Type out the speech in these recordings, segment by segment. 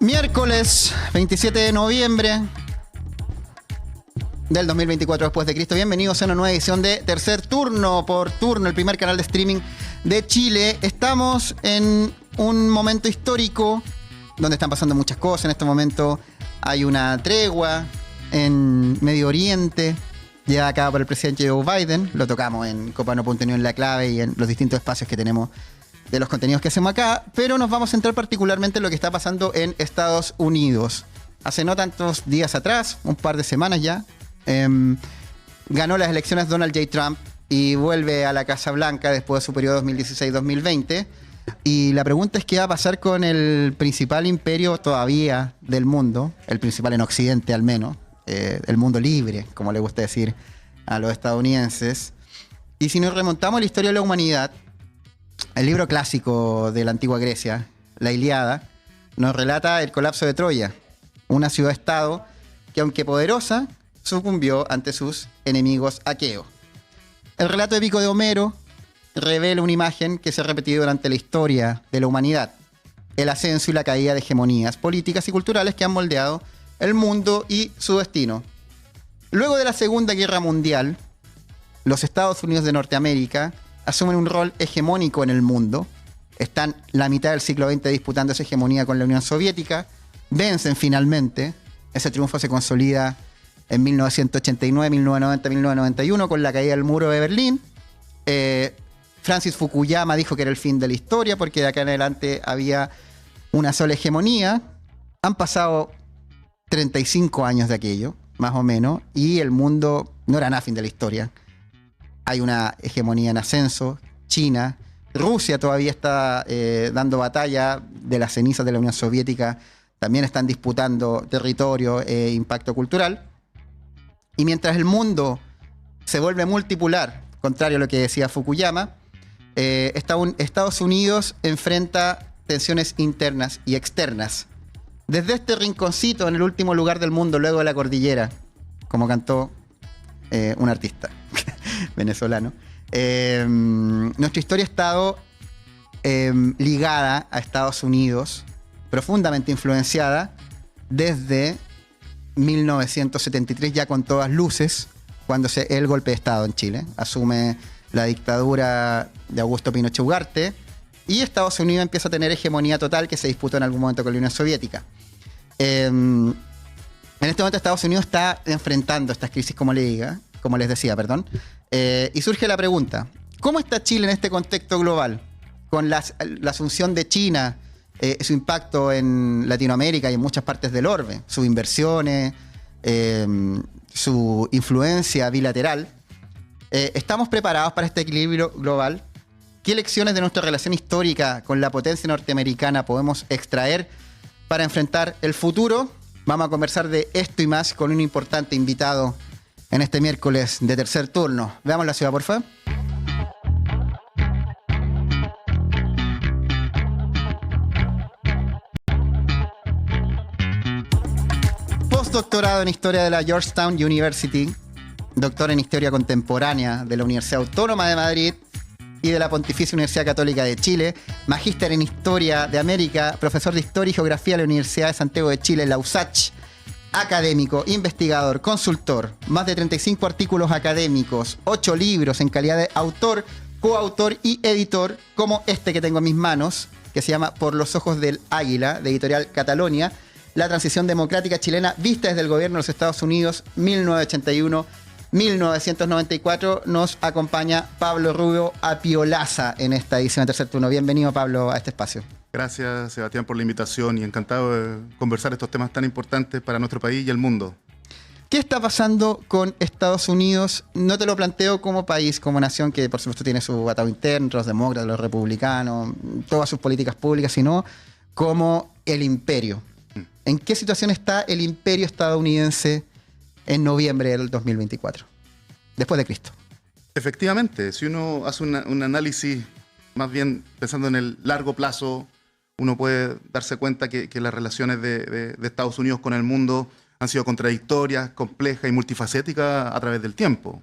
Miércoles 27 de noviembre del 2024 después de Cristo. Bienvenidos a una nueva edición de Tercer Turno por Turno, el primer canal de streaming de Chile. Estamos en un momento histórico donde están pasando muchas cosas. En este momento hay una tregua en Medio Oriente llevada a cabo por el presidente Joe Biden. Lo tocamos en Copano.new en La Clave y en los distintos espacios que tenemos de los contenidos que hacemos acá, pero nos vamos a centrar particularmente en lo que está pasando en Estados Unidos. Hace no tantos días atrás, un par de semanas ya, ganó las elecciones Donald J. Trump y vuelve a la Casa Blanca después de su periodo 2016-2020. Y la pregunta es qué va a pasar con el principal imperio todavía del mundo, el principal en Occidente al menos, el mundo libre, como le gusta decir a los estadounidenses. Y si nos remontamos a la historia de la humanidad, el libro clásico de la antigua Grecia, la Ilíada, nos relata el colapso de Troya, una ciudad-estado que, aunque poderosa, sucumbió ante sus enemigos aqueos. El relato épico de Homero revela una imagen que se ha repetido durante la historia de la humanidad: el ascenso y la caída de hegemonías políticas y culturales que han moldeado el mundo y su destino. Luego de la Segunda Guerra Mundial, los Estados Unidos de Norteamérica asumen un rol hegemónico en el mundo. Están la mitad del siglo XX disputando esa hegemonía con la Unión Soviética. Vencen finalmente. Ese triunfo se consolida en 1989, 1990, 1991 con la caída del muro de Berlín. Francis Fukuyama dijo que era el fin de la historia porque de acá en adelante había una sola hegemonía. Han pasado 35 años de aquello, más o menos, y el mundo no era nada fin de la historia. Hay una hegemonía en ascenso. China, Rusia todavía está dando batalla de las cenizas de la Unión Soviética. También están disputando territorio e impacto cultural. Y mientras el mundo se vuelve multipolar, contrario a lo que decía Fukuyama, Estados Unidos enfrenta tensiones internas y externas. Desde este rinconcito en el último lugar del mundo, luego de la cordillera, como cantó un artista venezolano, nuestra historia ha estado ligada a Estados Unidos, profundamente influenciada desde 1973, ya con todas luces, cuando el golpe de Estado en Chile asume la dictadura de Augusto Pinochet Ugarte y Estados Unidos empieza a tener hegemonía total que se disputó en algún momento con la Unión Soviética. En este momento Estados Unidos está enfrentando estas crisis, como les decía, y surge la pregunta: ¿cómo está Chile en este contexto global? Con la asunción de China, su impacto en Latinoamérica y en muchas partes del orbe, sus inversiones, su influencia bilateral. ¿Estamos preparados para este equilibrio global? ¿Qué lecciones de nuestra relación histórica con la potencia norteamericana podemos extraer para enfrentar el futuro? Vamos a conversar de esto y más con un importante invitado en este miércoles de Tercer Turno. Veamos la ciudad, por favor. Postdoctorado en Historia de la Georgetown University, doctor en Historia Contemporánea de la Universidad Autónoma de Madrid y de la Pontificia Universidad Católica de Chile, magíster en Historia de América, profesor de Historia y Geografía de la Universidad de Santiago de Chile, la USACH, académico, investigador, consultor, más de 35 artículos académicos, 8 libros en calidad de autor, coautor y editor, como este que tengo en mis manos, que se llama Por los ojos del águila, de Editorial Catalonia, la transición democrática chilena vista desde el gobierno de los Estados Unidos, 1981-1994. Nos acompaña Pablo Rubio Apiolaza en esta edición de Tercer Turno. Bienvenido, Pablo, a este espacio. Gracias, Sebastián, por la invitación y encantado de conversar estos temas tan importantes para nuestro país y el mundo. ¿Qué está pasando con Estados Unidos? No te lo planteo como país, como nación, que por supuesto tiene su atado interno, los demócratas, los republicanos, todas sus políticas públicas, sino como el imperio. ¿En qué situación está el imperio estadounidense en noviembre del 2024, después de Cristo? Efectivamente, si uno hace un análisis más bien pensando en el largo plazo, uno puede darse cuenta que las relaciones de Estados Unidos con el mundo han sido contradictorias, complejas y multifacéticas a través del tiempo.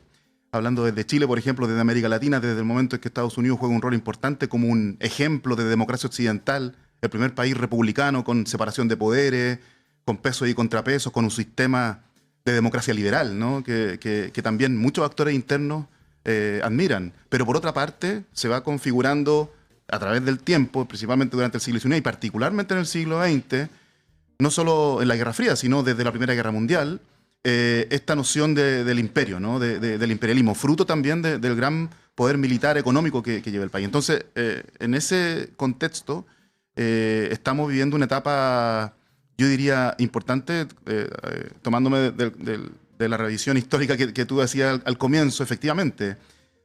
Hablando desde Chile, por ejemplo, desde América Latina, desde el momento en que Estados Unidos juega un rol importante como un ejemplo de democracia occidental el primer país republicano con separación de poderes, con pesos y contrapesos, con un sistema de democracia liberal, ¿no? que también muchos actores internos admiran. Pero por otra parte, se va configurando a través del tiempo, principalmente durante el siglo XIX y particularmente en el siglo XX, no solo en la Guerra Fría, sino desde la Primera Guerra Mundial, esta noción del imperio, ¿no? Del imperialismo, fruto también del gran poder militar económico que lleva el país. Entonces, en ese contexto, estamos viviendo una etapa, yo diría, importante, tomándome de la revisión histórica que tú hacías al comienzo, efectivamente,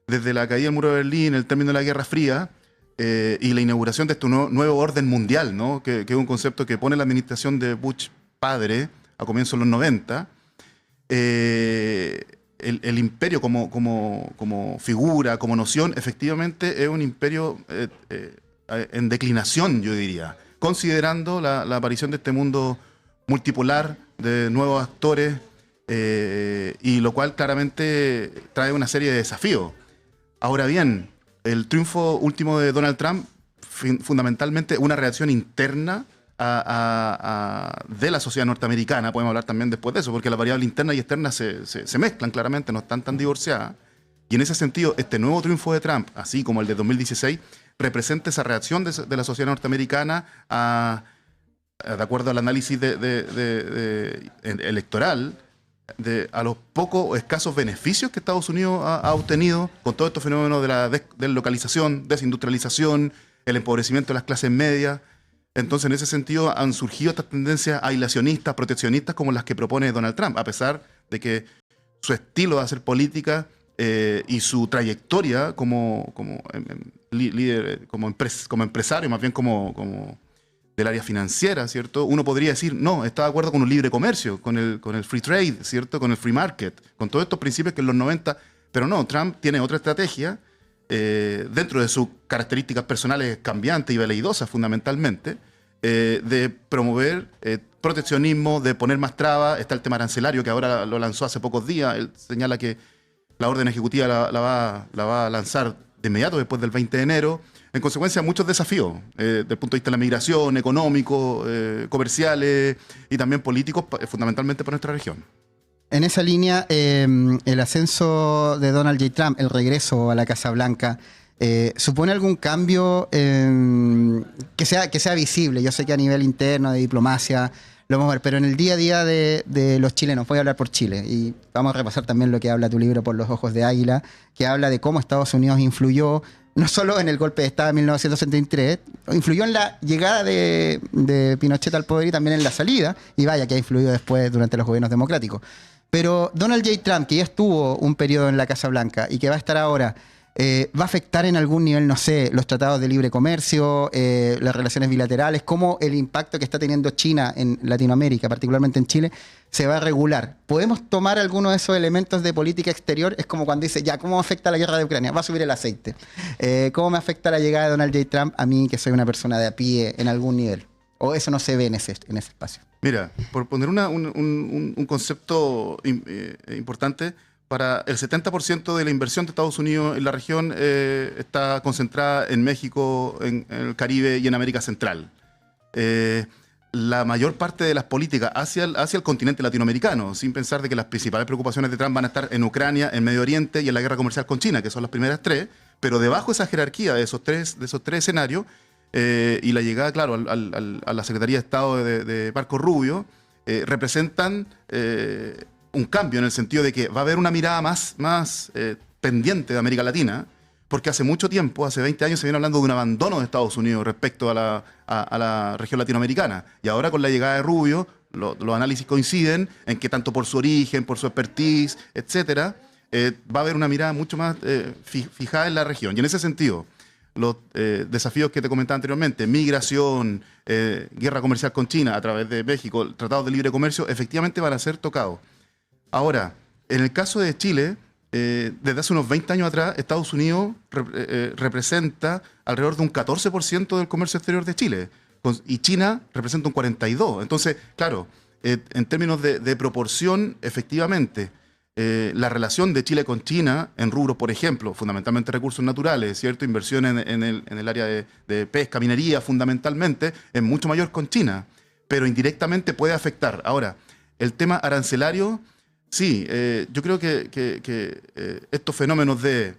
desde la caída del muro de Berlín, el término de la Guerra Fría, y la inauguración de este nuevo orden mundial, ¿no? que es un concepto que pone la administración de Bush padre a comienzos de los 90, el imperio como figura, como noción, efectivamente es un imperio en declinación, yo diría, considerando la aparición de este mundo multipolar, de nuevos actores, y lo cual claramente trae una serie de desafíos. Ahora bien, el triunfo último de Donald Trump, fundamentalmente una reacción interna de la sociedad norteamericana, podemos hablar también después de eso, porque las variables internas y externas se mezclan claramente, no están tan divorciadas. Y en ese sentido, este nuevo triunfo de Trump, así como el de 2016, representa esa reacción de la sociedad norteamericana de acuerdo al análisis electoral, a los pocos o escasos beneficios que Estados Unidos ha obtenido con todos estos fenómenos de la deslocalización, desindustrialización, el empobrecimiento de las clases medias. Entonces, en ese sentido, han surgido estas tendencias aislacionistas, proteccionistas, como las que propone Donald Trump, a pesar de que su estilo de hacer política y su trayectoria como líder, como empresario, más bien como del área financiera, ¿cierto? Uno podría decir, no, está de acuerdo con un libre comercio, con el free trade, ¿cierto? Con el free market, con todos estos principios que en los 90, pero no, Trump tiene otra estrategia dentro de sus características personales cambiantes y veleidosas fundamentalmente, de promover proteccionismo, de poner más trabas. Está el tema arancelario que ahora lo lanzó hace pocos días. Él señala que la orden ejecutiva la va a lanzar de inmediato después del 20 de enero. En consecuencia, muchos desafíos desde el punto de vista de la migración, económicos, comerciales y también políticos, fundamentalmente para nuestra región. En esa línea, el ascenso de Donald J. Trump, el regreso a la Casa Blanca, ¿supone algún cambio que sea visible? Yo sé que a nivel interno, de diplomacia, lo vamos a ver, pero en el día a día de los chilenos, voy a hablar por Chile, y vamos a repasar también lo que habla tu libro Por los ojos de águila, que habla de cómo Estados Unidos influyó, no solo en el golpe de Estado de 1973, influyó en la llegada de Pinochet al poder y también en la salida, y vaya que ha influido después durante los gobiernos democráticos. Pero Donald J. Trump, que ya estuvo un periodo en la Casa Blanca y que va a estar ahora, ¿va a afectar en algún nivel, no sé, los tratados de libre comercio, las relaciones bilaterales? ¿Cómo el impacto que está teniendo China en Latinoamérica, particularmente en Chile, se va a regular? ¿Podemos tomar algunos de esos elementos de política exterior? Es como cuando dice, ya, ¿cómo afecta la guerra de Ucrania? Va a subir el aceite. ¿Cómo me afecta la llegada de Donald J. Trump a mí, que soy una persona de a pie, en algún nivel? ¿O eso no se ve en ese espacio? Mira, por poner un concepto importante, para el 70% de la inversión de Estados Unidos en la región está concentrada en México, en el Caribe y en América Central. La mayor parte de las políticas hacia el continente latinoamericano, sin pensar de que las principales preocupaciones de Trump van a estar en Ucrania, en Medio Oriente y en la guerra comercial con China, que son las primeras tres, pero debajo de esa jerarquía de esos tres escenarios, y la llegada, claro, a la Secretaría de Estado de Marco Rubio, representan un cambio en el sentido de que va a haber una mirada más pendiente de América Latina, porque hace mucho tiempo, hace 20 años, se viene hablando de un abandono de Estados Unidos respecto a la región latinoamericana. Y ahora con la llegada de Rubio, los análisis coinciden en que tanto por su origen, por su expertise, etcétera, va a haber una mirada mucho más fijada en la región. Y en ese sentido, los desafíos que te comentaba anteriormente, migración, guerra comercial con China a través de México, tratados de libre comercio, efectivamente van a ser tocados. Ahora, en el caso de Chile, desde hace unos 20 años atrás, Estados Unidos representa alrededor de un 14% del comercio exterior de Chile, y China representa un 42%. Entonces, claro, en términos de proporción, efectivamente, la relación de Chile con China en rubros, por ejemplo, fundamentalmente recursos naturales, ¿cierto? Inversión en el área de pesca, minería, fundamentalmente, es mucho mayor con China, pero indirectamente puede afectar. Ahora, el tema arancelario, sí, yo creo que estos fenómenos de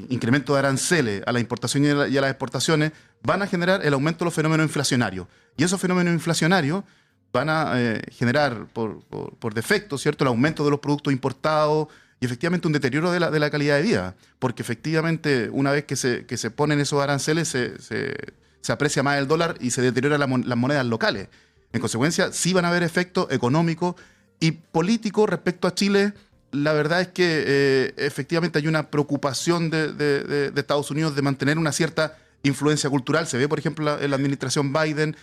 incremento de aranceles a la importación y a las exportaciones van a generar el aumento de los fenómenos inflacionarios. Y esos fenómenos inflacionarios van a generar por defecto, ¿cierto?, el aumento de los productos importados y efectivamente un deterioro de la calidad de vida. Porque efectivamente, una vez que se ponen esos aranceles, se aprecia más el dólar y se deterioran las monedas locales. En consecuencia, sí van a haber efectos económicos y políticos respecto a Chile. La verdad es que efectivamente hay una preocupación de Estados Unidos de mantener una cierta influencia cultural. Se ve, por ejemplo, en la administración Biden,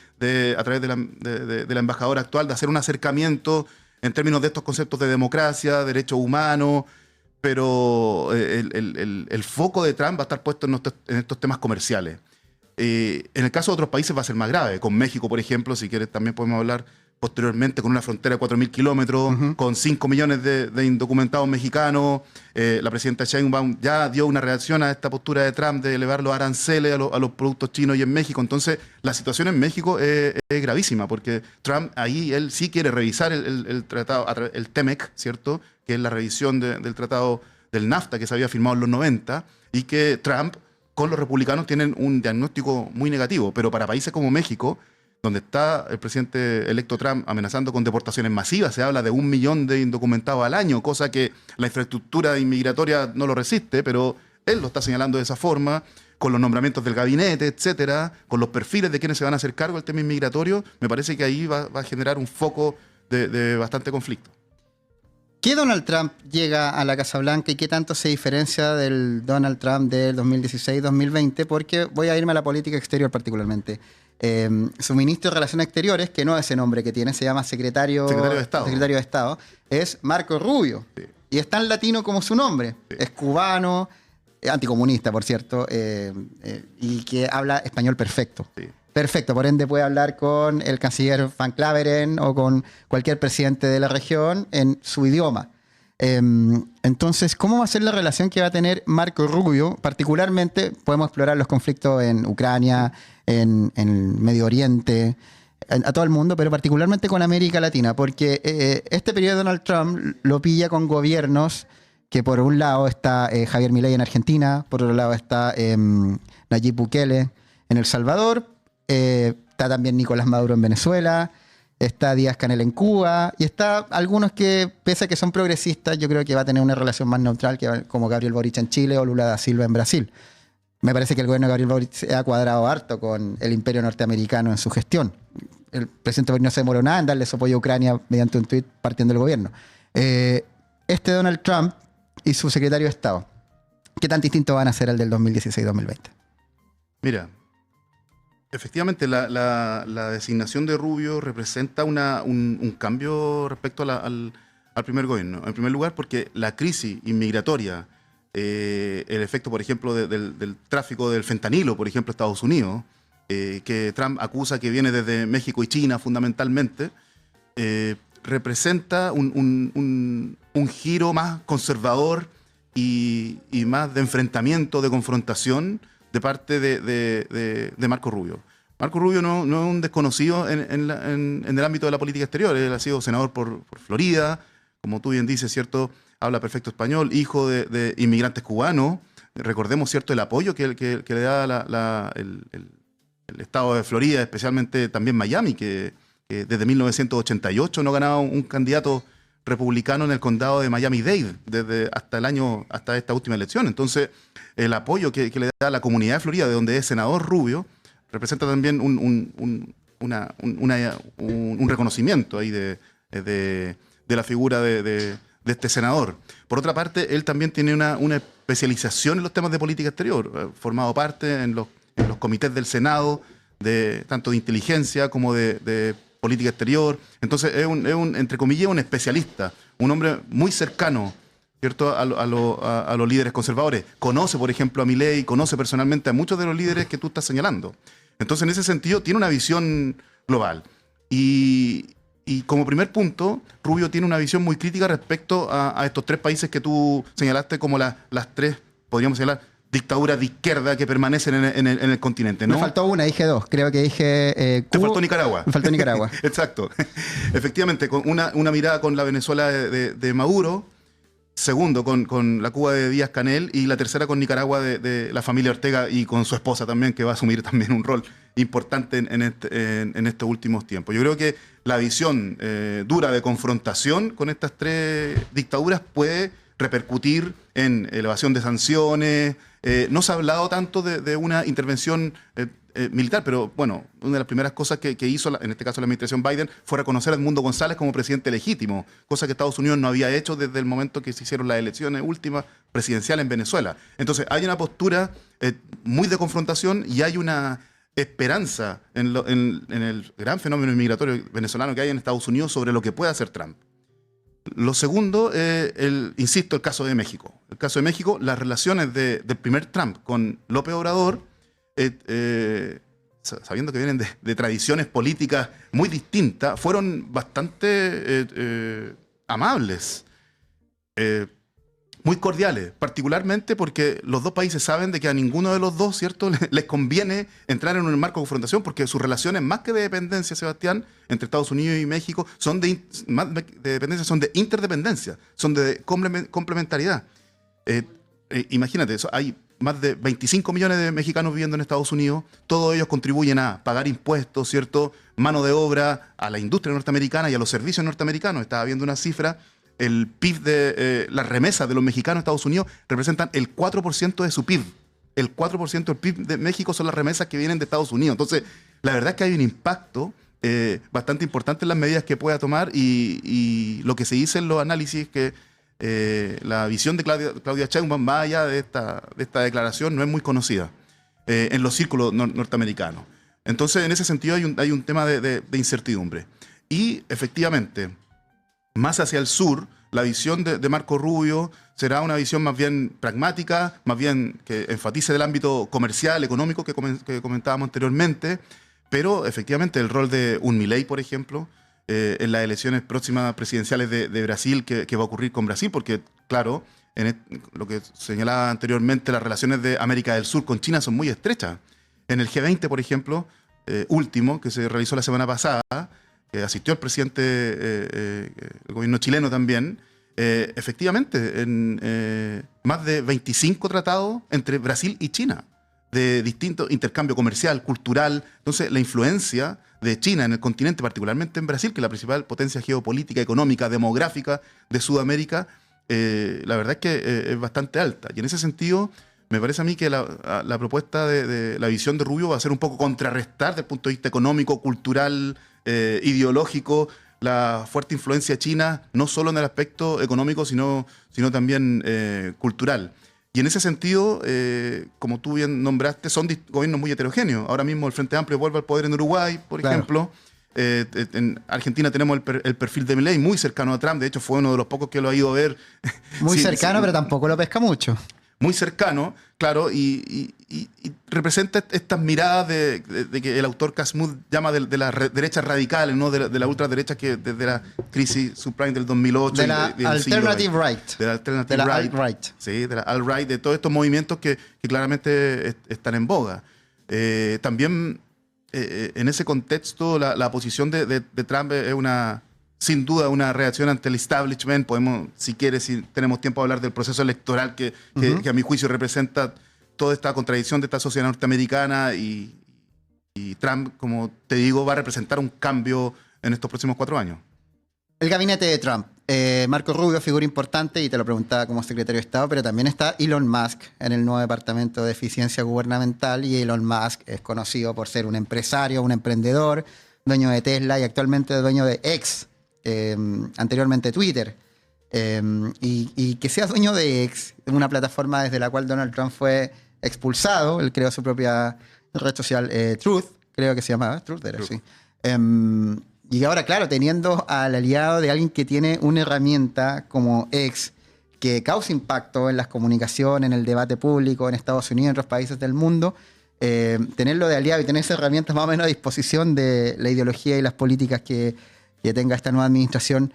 a través de la embajadora actual, de hacer un acercamiento en términos de estos conceptos de democracia, derechos humanos, pero el foco de Trump va a estar puesto en estos temas comerciales. En el caso de otros países va a ser más grave. Con México, por ejemplo, si quieres también podemos hablar posteriormente, con una frontera de 4.000 kilómetros, con 5 millones de indocumentados mexicanos. La presidenta Sheinbaum ya dio una reacción a esta postura de Trump de elevar los aranceles a los productos chinos y en México. Entonces, la situación en México es gravísima, porque Trump ahí, él sí quiere revisar el tratado, el TEMEC, ¿cierto?, que es la revisión del tratado del NAFTA que se había firmado en los 90, y que Trump con los republicanos tienen un diagnóstico muy negativo. Pero para países como México, donde está el presidente electo Trump amenazando con deportaciones masivas, se habla de 1 millón de indocumentados al año, cosa que la infraestructura inmigratoria no lo resiste, pero él lo está señalando de esa forma, con los nombramientos del gabinete, etcétera, con los perfiles de quienes se van a hacer cargo del tema inmigratorio. Me parece que ahí va a generar un foco de bastante conflicto. ¿Qué Donald Trump llega a la Casa Blanca y qué tanto se diferencia del Donald Trump del 2016-2020? Porque voy a irme a la política exterior particularmente. Su ministro de Relaciones Exteriores, que no es ese nombre que tiene, se llama secretario de Estado, es Marco Rubio. Sí. Y es tan latino como su nombre. Sí. Es cubano, anticomunista, por cierto, y que habla español perfecto. Sí. Perfecto, por ende puede hablar con el canciller Van Claveren o con cualquier presidente de la región en su idioma. Entonces, ¿cómo va a ser la relación que va a tener Marco Rubio? Particularmente, podemos explorar los conflictos en Ucrania, en Medio Oriente, a todo el mundo, pero particularmente con América Latina, porque este periodo de Donald Trump lo pilla con gobiernos que por un lado está Javier Milei en Argentina, por otro lado está Nayib Bukele en El Salvador, está también Nicolás Maduro en Venezuela, está Díaz-Canel en Cuba, y está algunos que, pese a que son progresistas, yo creo que va a tener una relación más neutral, como Gabriel Boric en Chile o Lula da Silva en Brasil. Me parece que el gobierno de Gabriel Boric se ha cuadrado harto con el imperio norteamericano en su gestión. El presidente Boric no se demoró nada en darle su apoyo a Ucrania mediante un tuit partiendo del gobierno. Este Donald Trump y su secretario de Estado, ¿qué tan distintos van a ser al del 2016-2020? Mira, efectivamente la designación de Rubio representa un cambio respecto al primer gobierno. En primer lugar, porque la crisis inmigratoria, el efecto, por ejemplo, del tráfico del fentanilo, por ejemplo, Estados Unidos, que Trump acusa que viene desde México y China fundamentalmente, representa un giro más conservador y más de enfrentamiento, de confrontación de parte de Marco Rubio. Marco Rubio no es un desconocido en el ámbito de la política exterior. Él ha sido senador por Florida, como tú bien dices, ¿cierto? Habla perfecto español, hijo de inmigrantes cubanos. Recordemos, ¿cierto?, el apoyo que le da el estado de Florida, especialmente también Miami, que desde 1988 no ganaba un candidato republicano en el condado de Miami-Dade hasta esta última elección. Entonces, el apoyo que le da la comunidad de Florida, de donde es senador Rubio, representa también un reconocimiento ahí de la figura de este senador. Por otra parte, él también tiene una especialización en los temas de política exterior, formado parte en los comités del Senado, tanto de inteligencia como de política exterior. Entonces es entre comillas, un especialista, un hombre muy cercano, ¿cierto?, a los líderes conservadores. Conoce, por ejemplo, a Milei, conoce personalmente a muchos de los líderes que tú estás señalando. Entonces, en ese sentido, tiene una visión global. Y y como primer punto, Rubio tiene una visión muy crítica respecto a estos tres países que tú señalaste como las tres, podríamos señalar, dictaduras de izquierda que permanecen en el continente, ¿no? Me faltó una, dije dos. Creo que dije Te faltó Nicaragua. Me faltó Nicaragua. Exacto. Efectivamente, con una mirada con la Venezuela de Maduro, segundo con la Cuba de Díaz-Canel y la tercera con Nicaragua de la familia Ortega y con su esposa también, que va a asumir también un rol importante en estos últimos tiempos. Yo creo que la visión dura de confrontación con estas tres dictaduras puede repercutir en elevación de sanciones. No se ha hablado tanto de una intervención militar, pero bueno, una de las primeras cosas que hizo, en este caso la administración Biden, fue reconocer a Edmundo González como presidente legítimo, cosa que Estados Unidos no había hecho desde el momento que se hicieron las elecciones últimas presidenciales en Venezuela. Entonces hay una postura muy de confrontación y hay una esperanza en el gran fenómeno inmigratorio venezolano que hay en Estados Unidos sobre lo que puede hacer Trump. Lo segundo, insisto, el caso de México. El caso de México, las relaciones del primer Trump con López Obrador, sabiendo que vienen de tradiciones políticas muy distintas, fueron bastante amables, muy cordiales, particularmente porque los dos países saben de que a ninguno de los dos, ¿cierto?, les conviene entrar en un marco de confrontación, porque sus relaciones, más que de dependencia, Sebastián, entre Estados Unidos y México, más de dependencia, son de interdependencia, son de complementariedad. Imagínate, hay más de 25 millones de mexicanos viviendo en Estados Unidos, todos ellos contribuyen a pagar impuestos, ¿cierto?, mano de obra, a la industria norteamericana y a los servicios norteamericanos. Estaba viendo una cifra. El PIB de las remesas de los mexicanos a Estados Unidos representan el 4% de su PIB. El 4% del PIB de México son las remesas que vienen de Estados Unidos. Entonces, la verdad es que hay un impacto bastante importante en las medidas que pueda tomar y lo que se dice en los análisis es que la visión de Claudia Sheinbaum, más allá de esta declaración, no es muy conocida en los círculos norteamericanos. Entonces, en ese sentido hay un tema de incertidumbre. Y, efectivamente, más hacia el sur, la visión de Marco Rubio será una visión más bien pragmática, más bien que enfatice el ámbito comercial, económico que comentábamos anteriormente, pero efectivamente el rol de un Milei, por ejemplo, en las elecciones próximas presidenciales de Brasil, que va a ocurrir con Brasil, porque claro, lo que señalaba anteriormente, las relaciones de América del Sur con China son muy estrechas. En el G20, por ejemplo, último, que se realizó la semana pasada, que asistió el presidente del gobierno chileno también, efectivamente, en más de 25 tratados entre Brasil y China, de distinto intercambio comercial, cultural. Entonces, la influencia de China en el continente, particularmente en Brasil, que es la principal potencia geopolítica, económica, demográfica de Sudamérica, la verdad es que es bastante alta. Y en ese sentido, me parece a mí que la propuesta de la visión de Rubio va a ser un poco contrarrestar desde el punto de vista económico, cultural, ideológico, la fuerte influencia china, no solo en el aspecto económico, sino también cultural. Y en ese sentido, como tú bien nombraste, son gobiernos muy heterogéneos. Ahora mismo el Frente Amplio vuelve al poder en Uruguay, por ejemplo. En Argentina tenemos el perfil de Milei muy cercano a Trump. De hecho, fue uno de los pocos que lo ha ido a ver. Muy cercano, pero tampoco lo pesca mucho. Muy cercano, claro, y representa estas miradas de que el autor Casmud llama de las derechas radicales, ¿no? de la ultraderecha, que desde la crisis subprime del 2008. De la alternative right. De la alternative right. alt-right. Sí, de la alt-right, de todos estos movimientos que claramente están en boga. También en ese contexto la posición de Trump es sin duda una reacción ante el establishment. Podemos, si tenemos tiempo, hablar del proceso electoral que a mi juicio representa toda esta contradicción de esta sociedad norteamericana y Trump, como te digo, va a representar un cambio en estos próximos 4 años. El gabinete de Trump. Marco Rubio, figura importante, y te lo preguntaba como secretario de Estado, pero también está Elon Musk en el nuevo Departamento de Eficiencia Gubernamental, y Elon Musk es conocido por ser un empresario, un emprendedor, dueño de Tesla y actualmente dueño de X, anteriormente Twitter. Y que sea dueño de X, una plataforma desde la cual Donald Trump fue expulsado. Él creó su propia red social, Truth, creo que se llamaba, Truth era, sí. Y ahora, claro, teniendo al aliado de alguien que tiene una herramienta como X, que causa impacto en las comunicaciones, en el debate público, en Estados Unidos, en otros países del mundo, tenerlo de aliado y tener esas herramientas más o menos a disposición de la ideología y las políticas que que tenga esta nueva administración,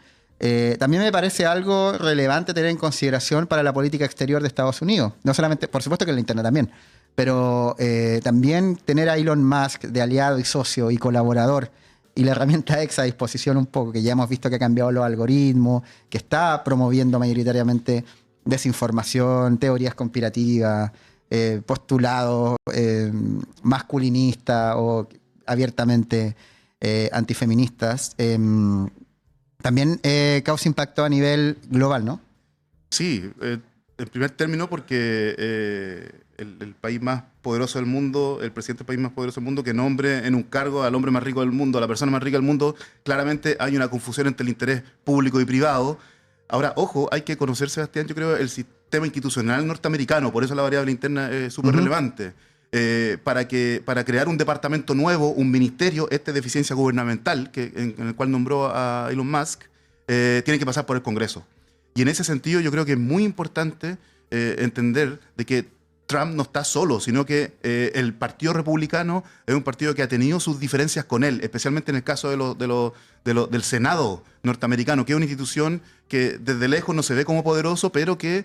también me parece algo relevante tener en consideración para la política exterior de Estados Unidos. No solamente, por supuesto que en la interna también, pero también tener a Elon Musk de aliado y socio y colaborador y la herramienta X a disposición un poco, que ya hemos visto que ha cambiado los algoritmos, que está promoviendo mayoritariamente desinformación, teorías conspirativas, postulados masculinistas o abiertamente antifeministas, también causa impacto a nivel global, ¿no? Sí, en primer término porque el país más poderoso del mundo, el presidente del país más poderoso del mundo, que nombre en un cargo al hombre más rico del mundo, a la persona más rica del mundo, claramente hay una confusión entre el interés público y privado. Ahora, ojo, hay que conocer, Sebastián, yo creo, el sistema institucional norteamericano, por eso la variable interna es súper relevante. Para crear un departamento nuevo, un ministerio, de eficiencia gubernamental, en el cual nombró a Elon Musk, tiene que pasar por el Congreso. Y en ese sentido yo creo que es muy importante entender de que Trump no está solo, sino que el Partido Republicano es un partido que ha tenido sus diferencias con él, especialmente en el caso del Senado norteamericano, que es una institución que desde lejos no se ve como poderoso, pero que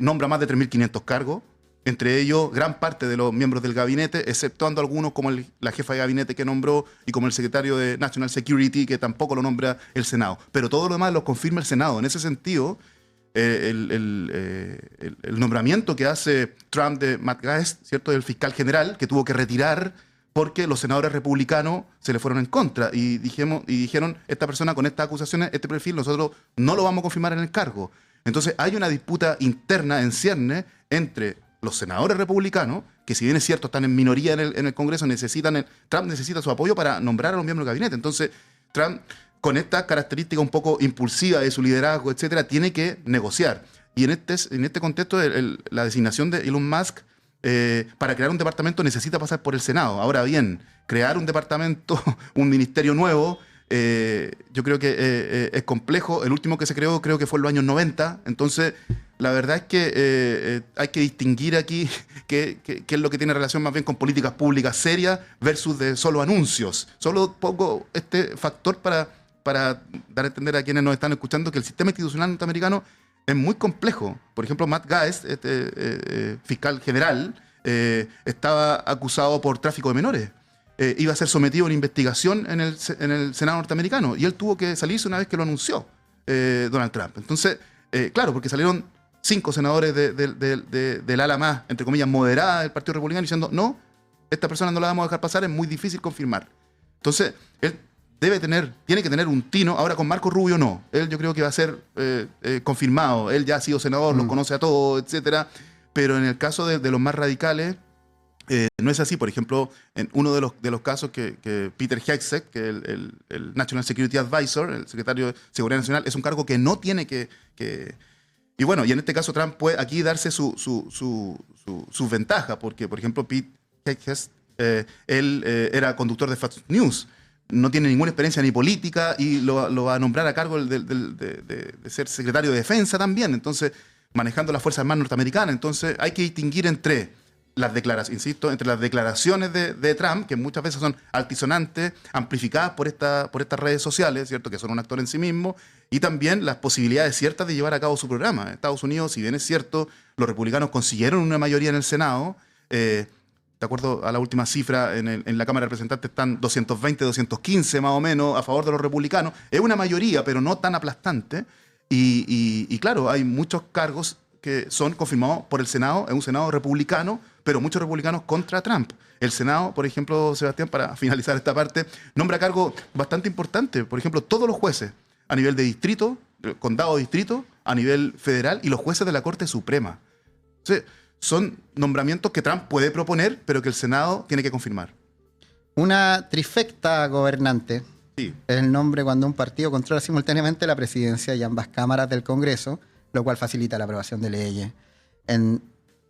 nombra más de 3.500 cargos, entre ellos gran parte de los miembros del gabinete, exceptuando algunos como la jefa de gabinete que nombró y como el secretario de National Security, que tampoco lo nombra el Senado. Pero todo lo demás lo confirma el Senado. En ese sentido, el nombramiento que hace Trump de Matt Gaetz, ¿cierto?, del fiscal general, que tuvo que retirar porque los senadores republicanos se le fueron en contra y dijeron, esta persona con estas acusaciones, este perfil, nosotros no lo vamos a confirmar en el cargo. Entonces hay una disputa interna en cierne entre los senadores republicanos, que si bien es cierto están en minoría en el Congreso, Trump necesita su apoyo para nombrar a los miembros del gabinete. Entonces Trump, con esta característica un poco impulsiva de su liderazgo, etcétera, tiene que negociar. Y en este contexto, la designación de Elon Musk para crear un departamento necesita pasar por el Senado. Ahora bien, crear un departamento, un ministerio nuevo, yo creo que es complejo. El último que se creó creo que fue en los años 90. Entonces, la verdad es que hay que distinguir aquí qué es lo que tiene relación más bien con políticas públicas serias versus de solo anuncios. Solo pongo este factor para dar a entender a quienes nos están escuchando que el sistema institucional norteamericano es muy complejo. Por ejemplo, Matt Gaetz, fiscal general, estaba acusado por tráfico de menores. Iba a ser sometido a una investigación en el Senado norteamericano y él tuvo que salirse una vez que lo anunció Donald Trump. Entonces, claro, porque salieron 5 senadores del ala más, entre comillas, moderada del Partido Republicano diciendo, no, esta persona no la vamos a dejar pasar, es muy difícil confirmar. Entonces, él tiene que tener un tino. Ahora con Marco Rubio no. Él yo creo que va a ser confirmado. Él ya ha sido senador, los conoce a todos, etcétera. Pero en el caso de los más radicales, no es así. Por ejemplo, en uno de los casos que Peter Hegseth, que es el National Security Advisor, el secretario de Seguridad Nacional, es un cargo que no tiene que... Y bueno, y en este caso Trump puede aquí darse sus ventajas, porque, por ejemplo, Pete Hegseth, él era conductor de Fox News, no tiene ninguna experiencia ni política y lo va a nombrar a cargo de ser secretario de Defensa también, entonces manejando las Fuerzas Armadas norteamericanas. Entonces hay que distinguir entre las declaraciones de Trump, que muchas veces son altisonantes, amplificadas por estas redes sociales, ¿cierto?, que son un actor en sí mismo, y también las posibilidades ciertas de llevar a cabo su programa. En Estados Unidos, si bien es cierto, los republicanos consiguieron una mayoría en el Senado, de acuerdo a la última cifra, en la Cámara de Representantes están 220, 215 más o menos a favor de los republicanos. Es una mayoría, pero no tan aplastante. Y claro, hay muchos cargos que son confirmados por el Senado. Es un Senado republicano, pero muchos republicanos contra Trump. El Senado, por ejemplo, Sebastián, para finalizar esta parte, nombra cargos bastante importantes. Por ejemplo, todos los jueces a nivel de distrito, condado distrito, a nivel federal, y los jueces de la Corte Suprema. Entonces, son nombramientos que Trump puede proponer, pero que el Senado tiene que confirmar. Una trifecta gobernante. Sí. Es el nombre cuando un partido controla simultáneamente la presidencia y ambas cámaras del Congreso, lo cual facilita la aprobación de leyes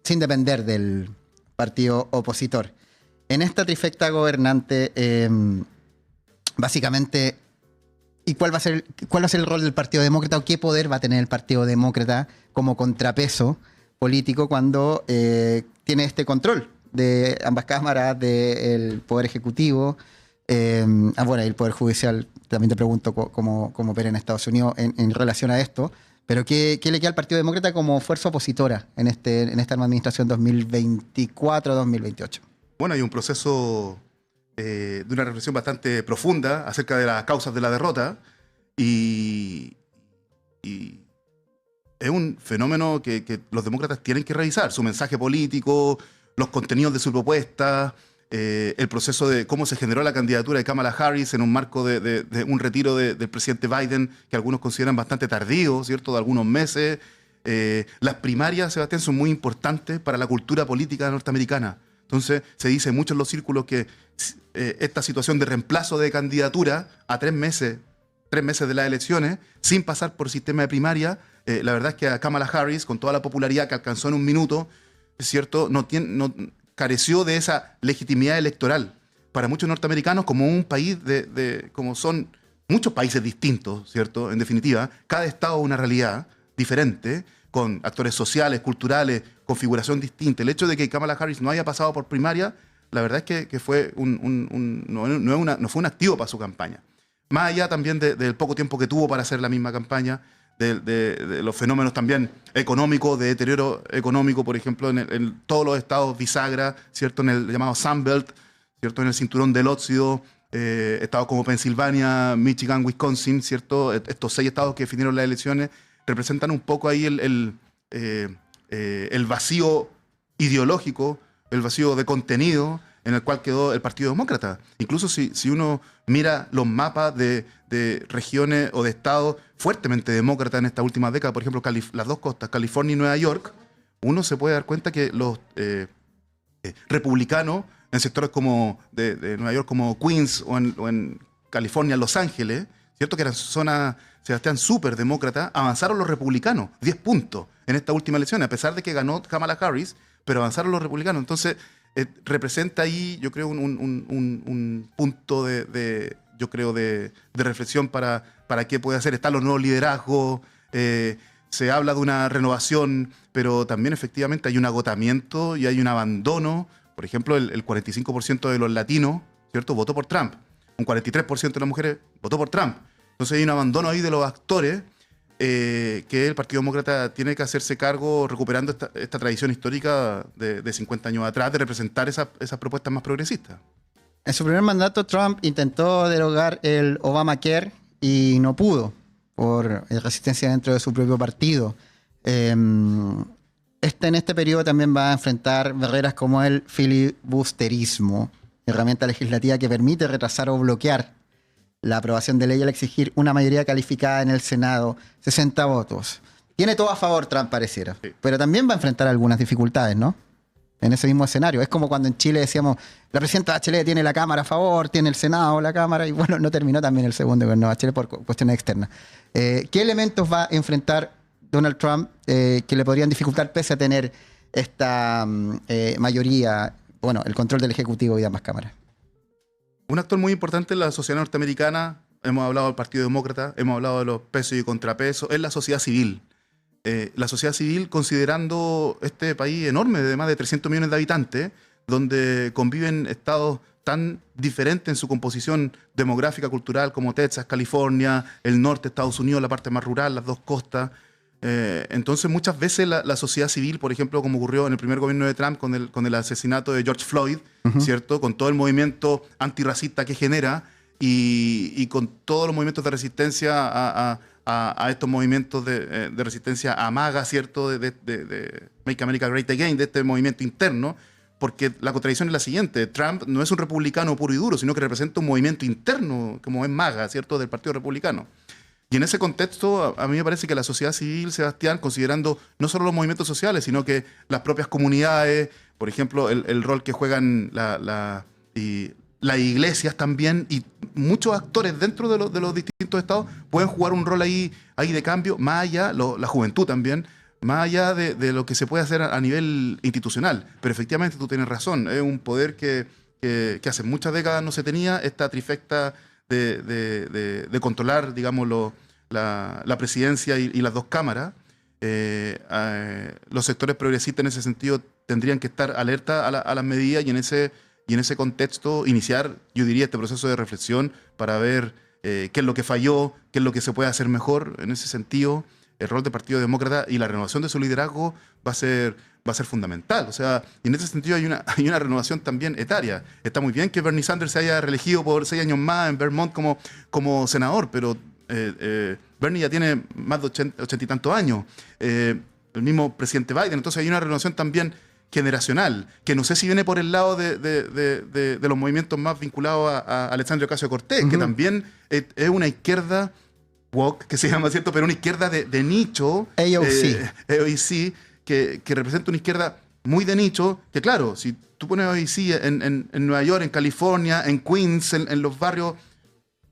sin depender del partido opositor. En esta trifecta gobernante, básicamente, ¿y cuál va a ser el rol del Partido Demócrata o qué poder va a tener el Partido Demócrata como contrapeso político cuando tiene este control de ambas cámaras, del Poder Ejecutivo, Bueno, y el Poder Judicial, también te pregunto cómo opera en Estados Unidos en relación a esto, pero ¿qué le queda al Partido Demócrata como fuerza opositora en esta nueva administración 2024-2028? Bueno, hay un proceso de una reflexión bastante profunda acerca de las causas de la derrota y es un fenómeno que los demócratas tienen que revisar, su mensaje político, los contenidos de su propuesta, el proceso de cómo se generó la candidatura de Kamala Harris en un marco de un retiro del presidente Biden, que algunos consideran bastante tardío, ¿cierto?, de algunos meses. Las primarias, Sebastián, son muy importantes para la cultura política norteamericana. Entonces, se dice mucho en los círculos que esta situación de reemplazo de candidatura a 3 meses de las elecciones, sin pasar por sistema de primaria, la verdad es que a Kamala Harris, con toda la popularidad que alcanzó en un minuto, es cierto, careció de esa legitimidad electoral. Para muchos norteamericanos, como un país como son muchos países distintos, ¿cierto? En definitiva, cada estado es una realidad diferente, con actores sociales, culturales, configuración distinta. El hecho de que Kamala Harris no haya pasado por primaria, la verdad es que fue no fue un activo para su campaña. Más allá también del poco tiempo que tuvo para hacer la misma campaña, de los fenómenos también económicos, de deterioro económico, por ejemplo, en todos los estados bisagra, ¿cierto?, en el llamado Sunbelt, ¿cierto?, en el cinturón del óxido, estados como Pensilvania, Michigan, Wisconsin, ¿cierto?, estos 6 estados que definieron las elecciones, representan un poco ahí el vacío ideológico, el vacío de contenido en el cual quedó el Partido Demócrata. Incluso si uno mira los mapas de regiones o de estados fuertemente demócratas en esta última década, por ejemplo, las dos costas, California y Nueva York, uno se puede dar cuenta que los republicanos en sectores como de Nueva York, como Queens, o en California, Los Ángeles, ¿cierto?, que eran zonas, Sebastián, súper demócratas, avanzaron los republicanos, 10 puntos en esta última elección, a pesar de que ganó Kamala Harris, pero avanzaron los republicanos. Entonces, representa ahí, yo creo, un punto de reflexión para qué puede hacer. Están los nuevos liderazgos, se habla de una renovación, pero también efectivamente hay un agotamiento y hay un abandono. Por ejemplo, el 45% de los latinos, ¿cierto?, votó por Trump. Un 43% de las mujeres votó por Trump. Entonces hay un abandono ahí de los actores que el Partido Demócrata tiene que hacerse cargo, recuperando esta tradición histórica de 50 años atrás, de representar esas propuestas más progresistas. En su primer mandato, Trump intentó derogar el Obamacare y no pudo, por resistencia dentro de su propio partido. En este periodo también va a enfrentar barreras como el filibusterismo, herramienta legislativa que permite retrasar o bloquear la aprobación de ley al exigir una mayoría calificada en el Senado, 60 votos. Tiene todo a favor Trump, pareciera, sí, pero también va a enfrentar algunas dificultades, ¿no?, en ese mismo escenario. Es como cuando en Chile decíamos, la presidenta Bachelet tiene la Cámara a favor, tiene el Senado, la Cámara, y bueno, no terminó también el segundo gobierno de Bachelet por cuestiones externas. ¿Qué elementos va a enfrentar Donald Trump que le podrían dificultar pese a tener esta mayoría, bueno, el control del Ejecutivo y ambas cámaras? Un actor muy importante en la sociedad norteamericana, hemos hablado del Partido Demócrata, hemos hablado de los pesos y contrapesos, es la sociedad civil. La sociedad civil, considerando este país enorme de más de 300 millones de habitantes, donde conviven estados tan diferentes en su composición demográfica, cultural, como Texas, California, el norte de Estados Unidos, la parte más rural, las dos costas. Entonces, muchas veces la sociedad civil, por ejemplo, como ocurrió en el primer gobierno de Trump con el asesinato de George Floyd, ¿cierto?, con todo el movimiento antirracista que genera y con todos los movimientos de resistencia a estos movimientos de resistencia a MAGA, ¿cierto?, de Make America Great Again, de este movimiento interno, porque la contradicción es la siguiente: Trump no es un republicano puro y duro, sino que representa un movimiento interno, como es MAGA, ¿cierto?, del Partido Republicano. Y en ese contexto, a mí me parece que la sociedad civil, Sebastián, considerando no solo los movimientos sociales, sino que las propias comunidades, por ejemplo, el rol que juegan las iglesias también, y muchos actores dentro de los distintos estados pueden jugar un rol ahí de cambio, más allá, la juventud también, más allá de lo que se puede hacer a nivel institucional. Pero efectivamente tú tienes razón, es un poder que hace muchas décadas no se tenía, esta trifecta de controlar, digamos, la presidencia y las dos cámaras. Los sectores progresistas en ese sentido tendrían que estar alerta a las medidas y en ese y en ese contexto iniciar, yo diría, este proceso de reflexión para ver qué es lo que falló, qué es lo que se puede hacer mejor. En ese sentido, el rol del Partido Demócrata y la renovación de su liderazgo va a ser fundamental. O sea, y en ese sentido hay una renovación también etaria. Está muy bien que Bernie Sanders se haya reelegido por 6 años más en Vermont como senador, pero Bernie ya tiene más de 80 y tantos años. El mismo presidente Biden. Entonces hay una renovación también generacional, que no sé si viene por el lado de los movimientos más vinculados a Alexandria Ocasio-Cortez, que también es una izquierda woke, que se llama, ¿cierto? Pero una izquierda de nicho. AOC, que representa una izquierda muy de nicho, que claro, si tú pones AOC en Nueva York, en California, en Queens, en los barrios,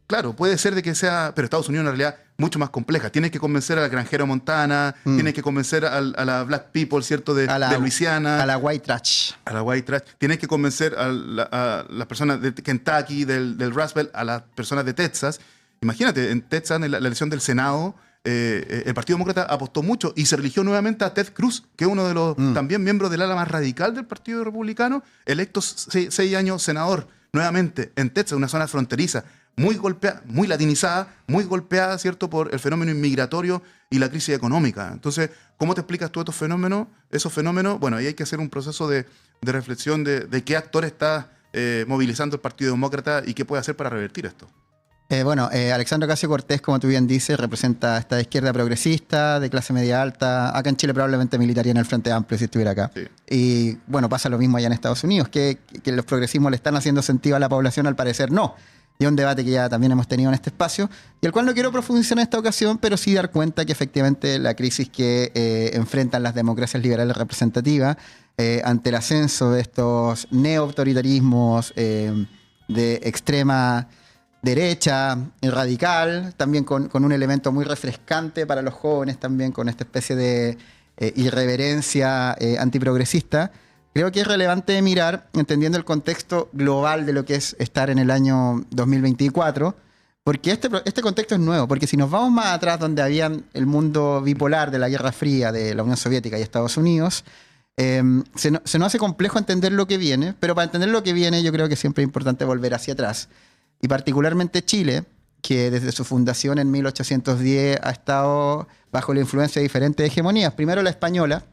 claro, puede ser de que sea, pero Estados Unidos en realidad mucho más compleja. Tienes que convencer al granjero Montana, tienes que convencer a la Black People, ¿cierto? De Luisiana. A la White Trash. A la White Trash. Tienes que convencer a las personas de Kentucky, del Rust Belt, a las personas de Texas. Imagínate, en Texas, en la elección del Senado, el Partido Demócrata apostó mucho y se eligió nuevamente a Ted Cruz, que es uno de los también miembros del ala más radical del Partido Republicano, electo 6 años senador, nuevamente en Texas, una zona fronteriza, muy golpeada, muy latinizada, muy golpeada, ¿cierto?, por el fenómeno inmigratorio y la crisis económica. Entonces, ¿cómo te explicas tú estos fenómenos? Esos fenómenos, bueno, ahí hay que hacer un proceso de reflexión de qué actor está movilizando el Partido Demócrata y qué puede hacer para revertir esto. Alexandria Ocasio-Cortez, como tú bien dices, representa esta izquierda progresista, de clase media alta. Acá en Chile probablemente militaría en el Frente Amplio si estuviera acá. Sí. Y bueno, pasa lo mismo allá en Estados Unidos, que los progresismos le están haciendo sentido a la población, al parecer no. Y es un debate que ya también hemos tenido en este espacio, y el cual no quiero profundizar en esta ocasión, pero sí dar cuenta que efectivamente la crisis que enfrentan las democracias liberales representativas ante el ascenso de estos neo-autoritarismos de extrema derecha, radical, también con un elemento muy refrescante para los jóvenes, también con esta especie de irreverencia antiprogresista. Creo que es relevante mirar, entendiendo el contexto global de lo que es estar en el año 2024, porque este contexto es nuevo, porque si nos vamos más atrás, donde había el mundo bipolar de la Guerra Fría de la Unión Soviética y Estados Unidos, se nos hace complejo entender lo que viene, pero para entender lo que viene yo creo que siempre es importante volver hacia atrás. Y particularmente Chile, que desde su fundación en 1810 ha estado bajo la influencia de diferentes hegemonías. Primero la española,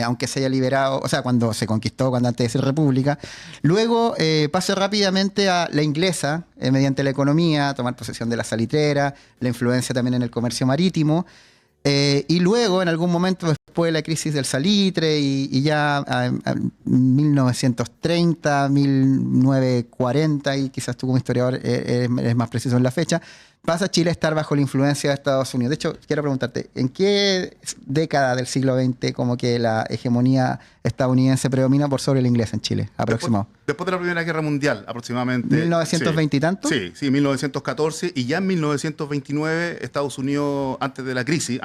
aunque se haya liberado, o sea, cuando se conquistó, cuando antes de ser república. Luego pasa rápidamente a la inglesa, mediante la economía, tomar posesión de la salitrera, la influencia también en el comercio marítimo. Y luego, en algún momento después de la crisis del salitre y ya en 1930, 1940, y quizás tú como historiador eres más preciso en la fecha, pasa Chile a estar bajo la influencia de Estados Unidos. De hecho, quiero preguntarte, ¿en qué década del siglo XX como que la hegemonía estadounidense predomina por sobre la inglesa en Chile, aproximado? Después de la Primera Guerra Mundial, aproximadamente. ¿1920 y tanto? Sí, 1914. Y ya en 1929, Estados Unidos, antes de la crisis,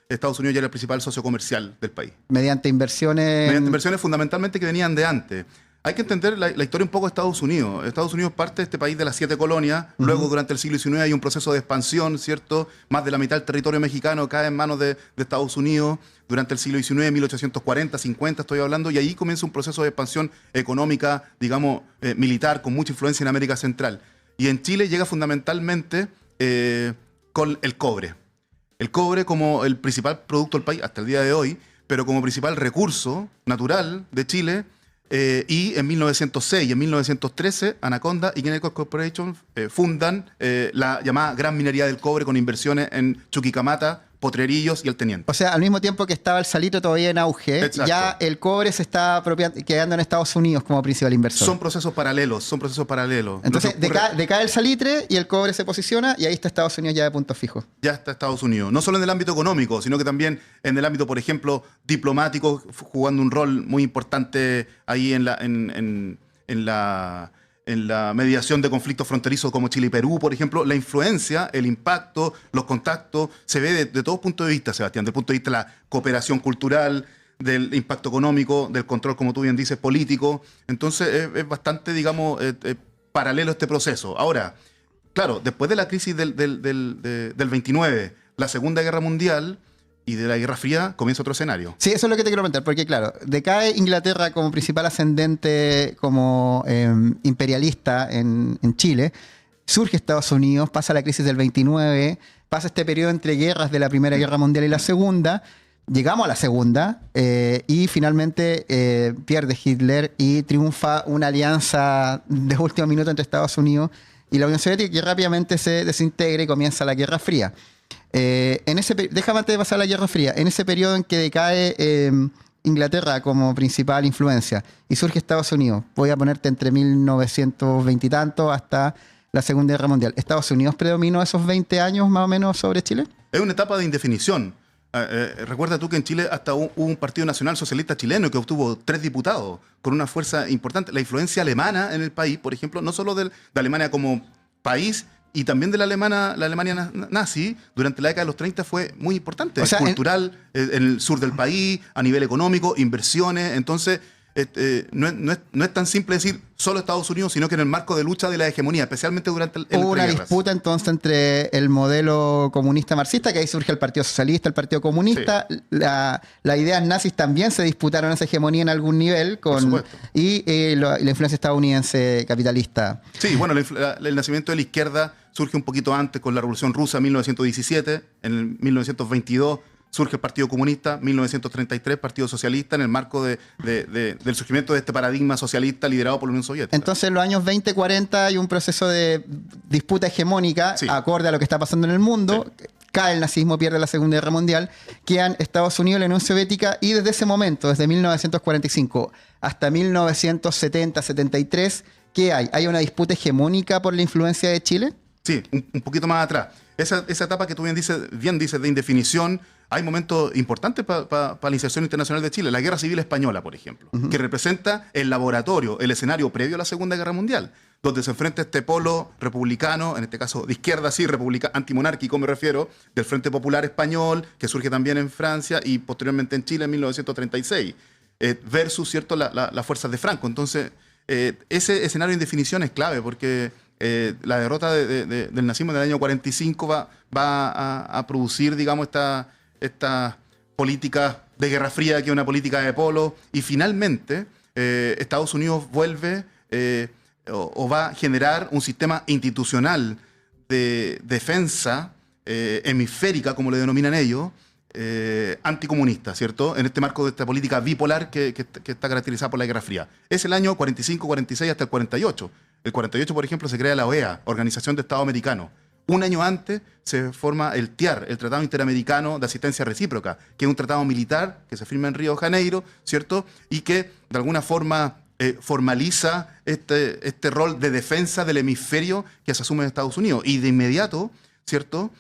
Estados Unidos ya era el principal socio comercial del país. Mediante inversiones... Mediante inversiones fundamentalmente que venían de antes. Hay que entender la historia un poco de Estados Unidos. Estados Unidos parte de este país de las 7 colonias. Luego, durante el siglo XIX, hay un proceso de expansión, ¿cierto? Más de la mitad del territorio mexicano cae en manos de Estados Unidos. Durante el siglo XIX, 1840, 50, estoy hablando. Y ahí comienza un proceso de expansión económica, digamos, militar, con mucha influencia en América Central. Y en Chile llega fundamentalmente con el cobre. El cobre como el principal producto del país hasta el día de hoy, pero como principal recurso natural de Chile. Y en 1906 y en 1913, Anaconda y Kennecott Corporation fundan la llamada Gran Minería del Cobre, con inversiones en Chuquicamata, Potrerillos y El Teniente. O sea, al mismo tiempo que estaba el salitre todavía en auge, exacto, ya el cobre se está quedando en Estados Unidos como principal inversor. Son procesos paralelos. Entonces, decae el salitre y el cobre se posiciona, y ahí está Estados Unidos ya de punto fijo. Ya está Estados Unidos. No solo en el ámbito económico, sino que también en el ámbito, por ejemplo, diplomático, jugando un rol muy importante ahí en la mediación de conflictos fronterizos como Chile y Perú, por ejemplo. La influencia, el impacto, los contactos, se ve de todos puntos de vista, Sebastián, desde el punto de vista de la cooperación cultural, del impacto económico, del control, como tú bien dices, político. Entonces es bastante, digamos, paralelo este proceso. Ahora, claro, después de la crisis del 29, la Segunda Guerra Mundial, y de la Guerra Fría comienza otro escenario. Sí, eso es lo que te quiero preguntar, porque claro, decae Inglaterra como principal ascendente, como imperialista en Chile, surge Estados Unidos, pasa la crisis del 29, pasa este periodo entre guerras de la Primera Guerra Mundial y la Segunda, llegamos a la Segunda y finalmente pierde Hitler y triunfa una alianza de último minuto entre Estados Unidos y la Unión Soviética, que rápidamente se desintegra y comienza la Guerra Fría. Déjame antes de pasar a la Guerra Fría, en ese periodo en que decae Inglaterra como principal influencia y surge Estados Unidos, voy a ponerte entre 1920 y tanto hasta la Segunda Guerra Mundial. ¿Estados Unidos predominó esos 20 años más o menos sobre Chile? Es una etapa de indefinición. Recuerda tú que en Chile hasta hubo un Partido Nacional Socialista chileno que obtuvo 3 diputados con una fuerza importante. La influencia alemana en el país, por ejemplo, no solo de Alemania como país, y también de la Alemania nazi, durante la década de los 30 fue muy importante. O sea, cultural, en el sur del país, a nivel económico, inversiones. Entonces, no es tan simple decir solo Estados Unidos, sino que en el marco de lucha de la hegemonía, especialmente durante el Hubo una disputa entonces entre el modelo comunista marxista, que ahí surge el Partido Socialista, el Partido Comunista. Sí. Las ideas nazis también se disputaron esa hegemonía en algún nivel y la influencia estadounidense capitalista. Sí, bueno, el nacimiento de la izquierda surge un poquito antes con la Revolución Rusa en 1917, en el 1922 surge el Partido Comunista, 1933 Partido Socialista, en el marco del surgimiento de este paradigma socialista liderado por la Unión Soviética. Entonces en los años 20-40 hay un proceso de disputa hegemónica, sí, acorde a lo que está pasando en el mundo. Sí. Cae el nazismo, pierde la Segunda Guerra Mundial, quedan Estados Unidos y la Unión Soviética, y desde ese momento, desde 1945 hasta 1970-73, ¿qué hay? ¿Hay una disputa hegemónica por la influencia de Chile? Sí, un poquito más atrás. Esa etapa que tú bien dices de indefinición, hay momentos importantes para la inserción internacional de Chile. La Guerra Civil Española, por ejemplo, que representa el laboratorio, el escenario previo a la Segunda Guerra Mundial, donde se enfrenta este polo republicano, en este caso de izquierda, sí, antimonárquico me refiero, del Frente Popular Español, que surge también en Francia y posteriormente en Chile en 1936, versus, ¿cierto?, las fuerzas de Franco. Entonces, ese escenario de indefinición es clave porque la derrota del nazismo en el año 45 va a producir, digamos, esta política de Guerra Fría, que es una política de polo, y finalmente Estados Unidos vuelve o va a generar un sistema institucional de defensa hemisférica, como le denominan ellos, anticomunista, ¿cierto? En este marco de esta política bipolar que está caracterizada por la Guerra Fría. Es el año 45, 46 hasta el 48. El 48, por ejemplo, se crea la OEA, Organización de Estados Americanos. Un año antes se forma el TIAR, el Tratado Interamericano de Asistencia Recíproca, que es un tratado militar que se firma en Río de Janeiro, ¿cierto? Y que de alguna forma formaliza este rol de defensa del hemisferio que se asume en Estados Unidos. Y de inmediato, ¿cierto?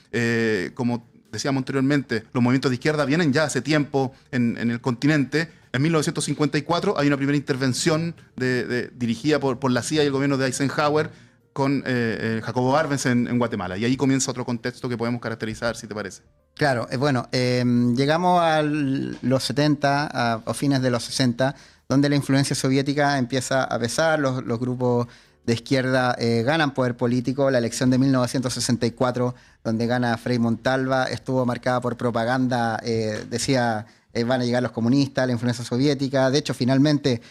Como decíamos anteriormente, los movimientos de izquierda vienen ya hace tiempo en el continente. En 1954 hay una primera intervención dirigida por la CIA y el gobierno de Eisenhower con Jacobo Arbenz en Guatemala. Y ahí comienza otro contexto que podemos caracterizar, si te parece. Claro, bueno, llegamos a los 70 o fines de los 60, donde la influencia soviética empieza a pesar, los grupos de izquierda ganan poder político. La elección de 1964, donde gana Frei Montalva, estuvo marcada por propaganda, decía van a llegar los comunistas, la influencia soviética. De hecho, finalmente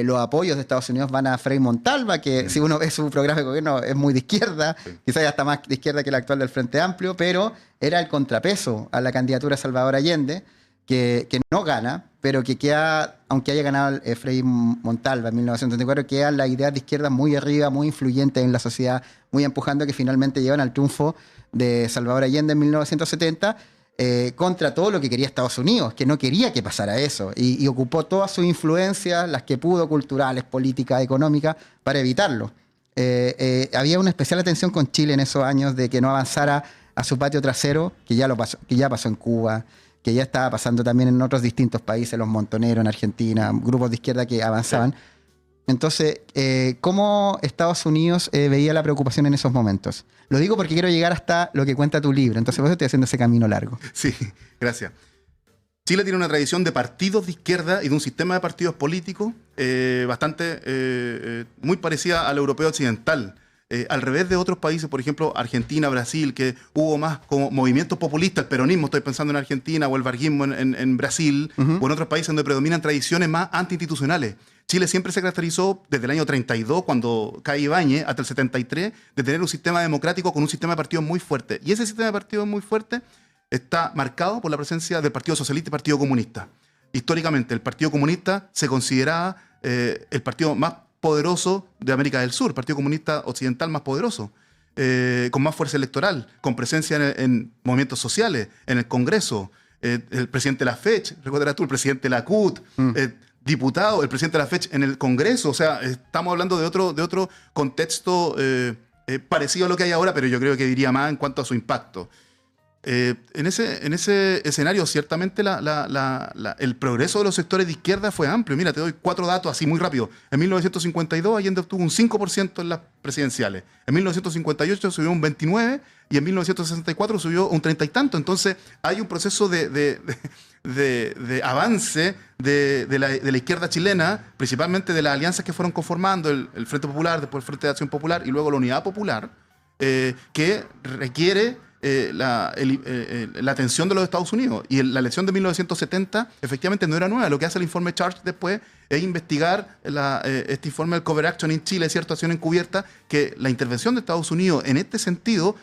los apoyos de Estados Unidos van a Frei Montalva, que si uno ve su programa de gobierno es muy de izquierda, quizás hasta más de izquierda que el actual del Frente Amplio, pero era el contrapeso a la candidatura de Salvador Allende, que no gana, pero que queda, aunque haya ganado Frei Montalva en 1934, quedan las ideas de izquierda muy arriba, muy influyentes en la sociedad, muy empujando, que finalmente llevan al triunfo de Salvador Allende en 1970, contra todo lo que quería Estados Unidos, que no quería que pasara eso, y ocupó todas sus influencias, las que pudo, culturales, políticas, económicas, para evitarlo. Había una especial atención con Chile en esos años de que no avanzara a su patio trasero, que ya pasó en Cuba, que ya estaba pasando también en otros distintos países, los montoneros en Argentina, grupos de izquierda que avanzaban. Sí. Entonces, ¿cómo Estados Unidos veía la preocupación en esos momentos? Lo digo porque quiero llegar hasta lo que cuenta tu libro, entonces por eso estoy haciendo ese camino largo. Sí, gracias. Chile tiene una tradición de partidos de izquierda y de un sistema de partidos políticos bastante muy parecida al europeo occidental. al revés de otros países, por ejemplo, Argentina, Brasil, que hubo más como movimientos populistas, el peronismo, estoy pensando en Argentina, o el varguismo en Brasil, o en otros países donde predominan tradiciones más antiinstitucionales. Chile siempre se caracterizó desde el año 32, cuando cae Ibáñez, hasta el 73, de tener un sistema democrático con un sistema de partidos muy fuerte. Y ese sistema de partidos muy fuerte está marcado por la presencia del Partido Socialista y Partido Comunista. Históricamente, el Partido Comunista se consideraba el partido más poderoso de América del Sur, el Partido Comunista Occidental más poderoso, con más fuerza electoral, con presencia en movimientos sociales, en el Congreso, el presidente de la FECH, recordarás tú, el presidente de la CUT, diputado, el presidente de la FECH en el Congreso. O sea, estamos hablando de otro contexto parecido a lo que hay ahora, pero yo creo que diría más en cuanto a su impacto. En ese escenario, ciertamente el progreso de los sectores de izquierda fue amplio. Mira, te doy 4 datos así muy rápido. En 1952 Allende obtuvo un 5% en las presidenciales. En 1958 subió un 29% y en 1964 subió un 30 y tanto. Entonces hay un proceso de avance de la izquierda chilena, principalmente de las alianzas que fueron conformando el Frente Popular, después el Frente de Acción Popular y luego la Unidad Popular, que requiere la atención de los Estados Unidos. Y la elección de 1970 efectivamente no era nueva. Lo que hace el informe Charge después es investigar este informe del Covert Action in Chile, cierta acción encubierta, que la intervención de Estados Unidos en este sentido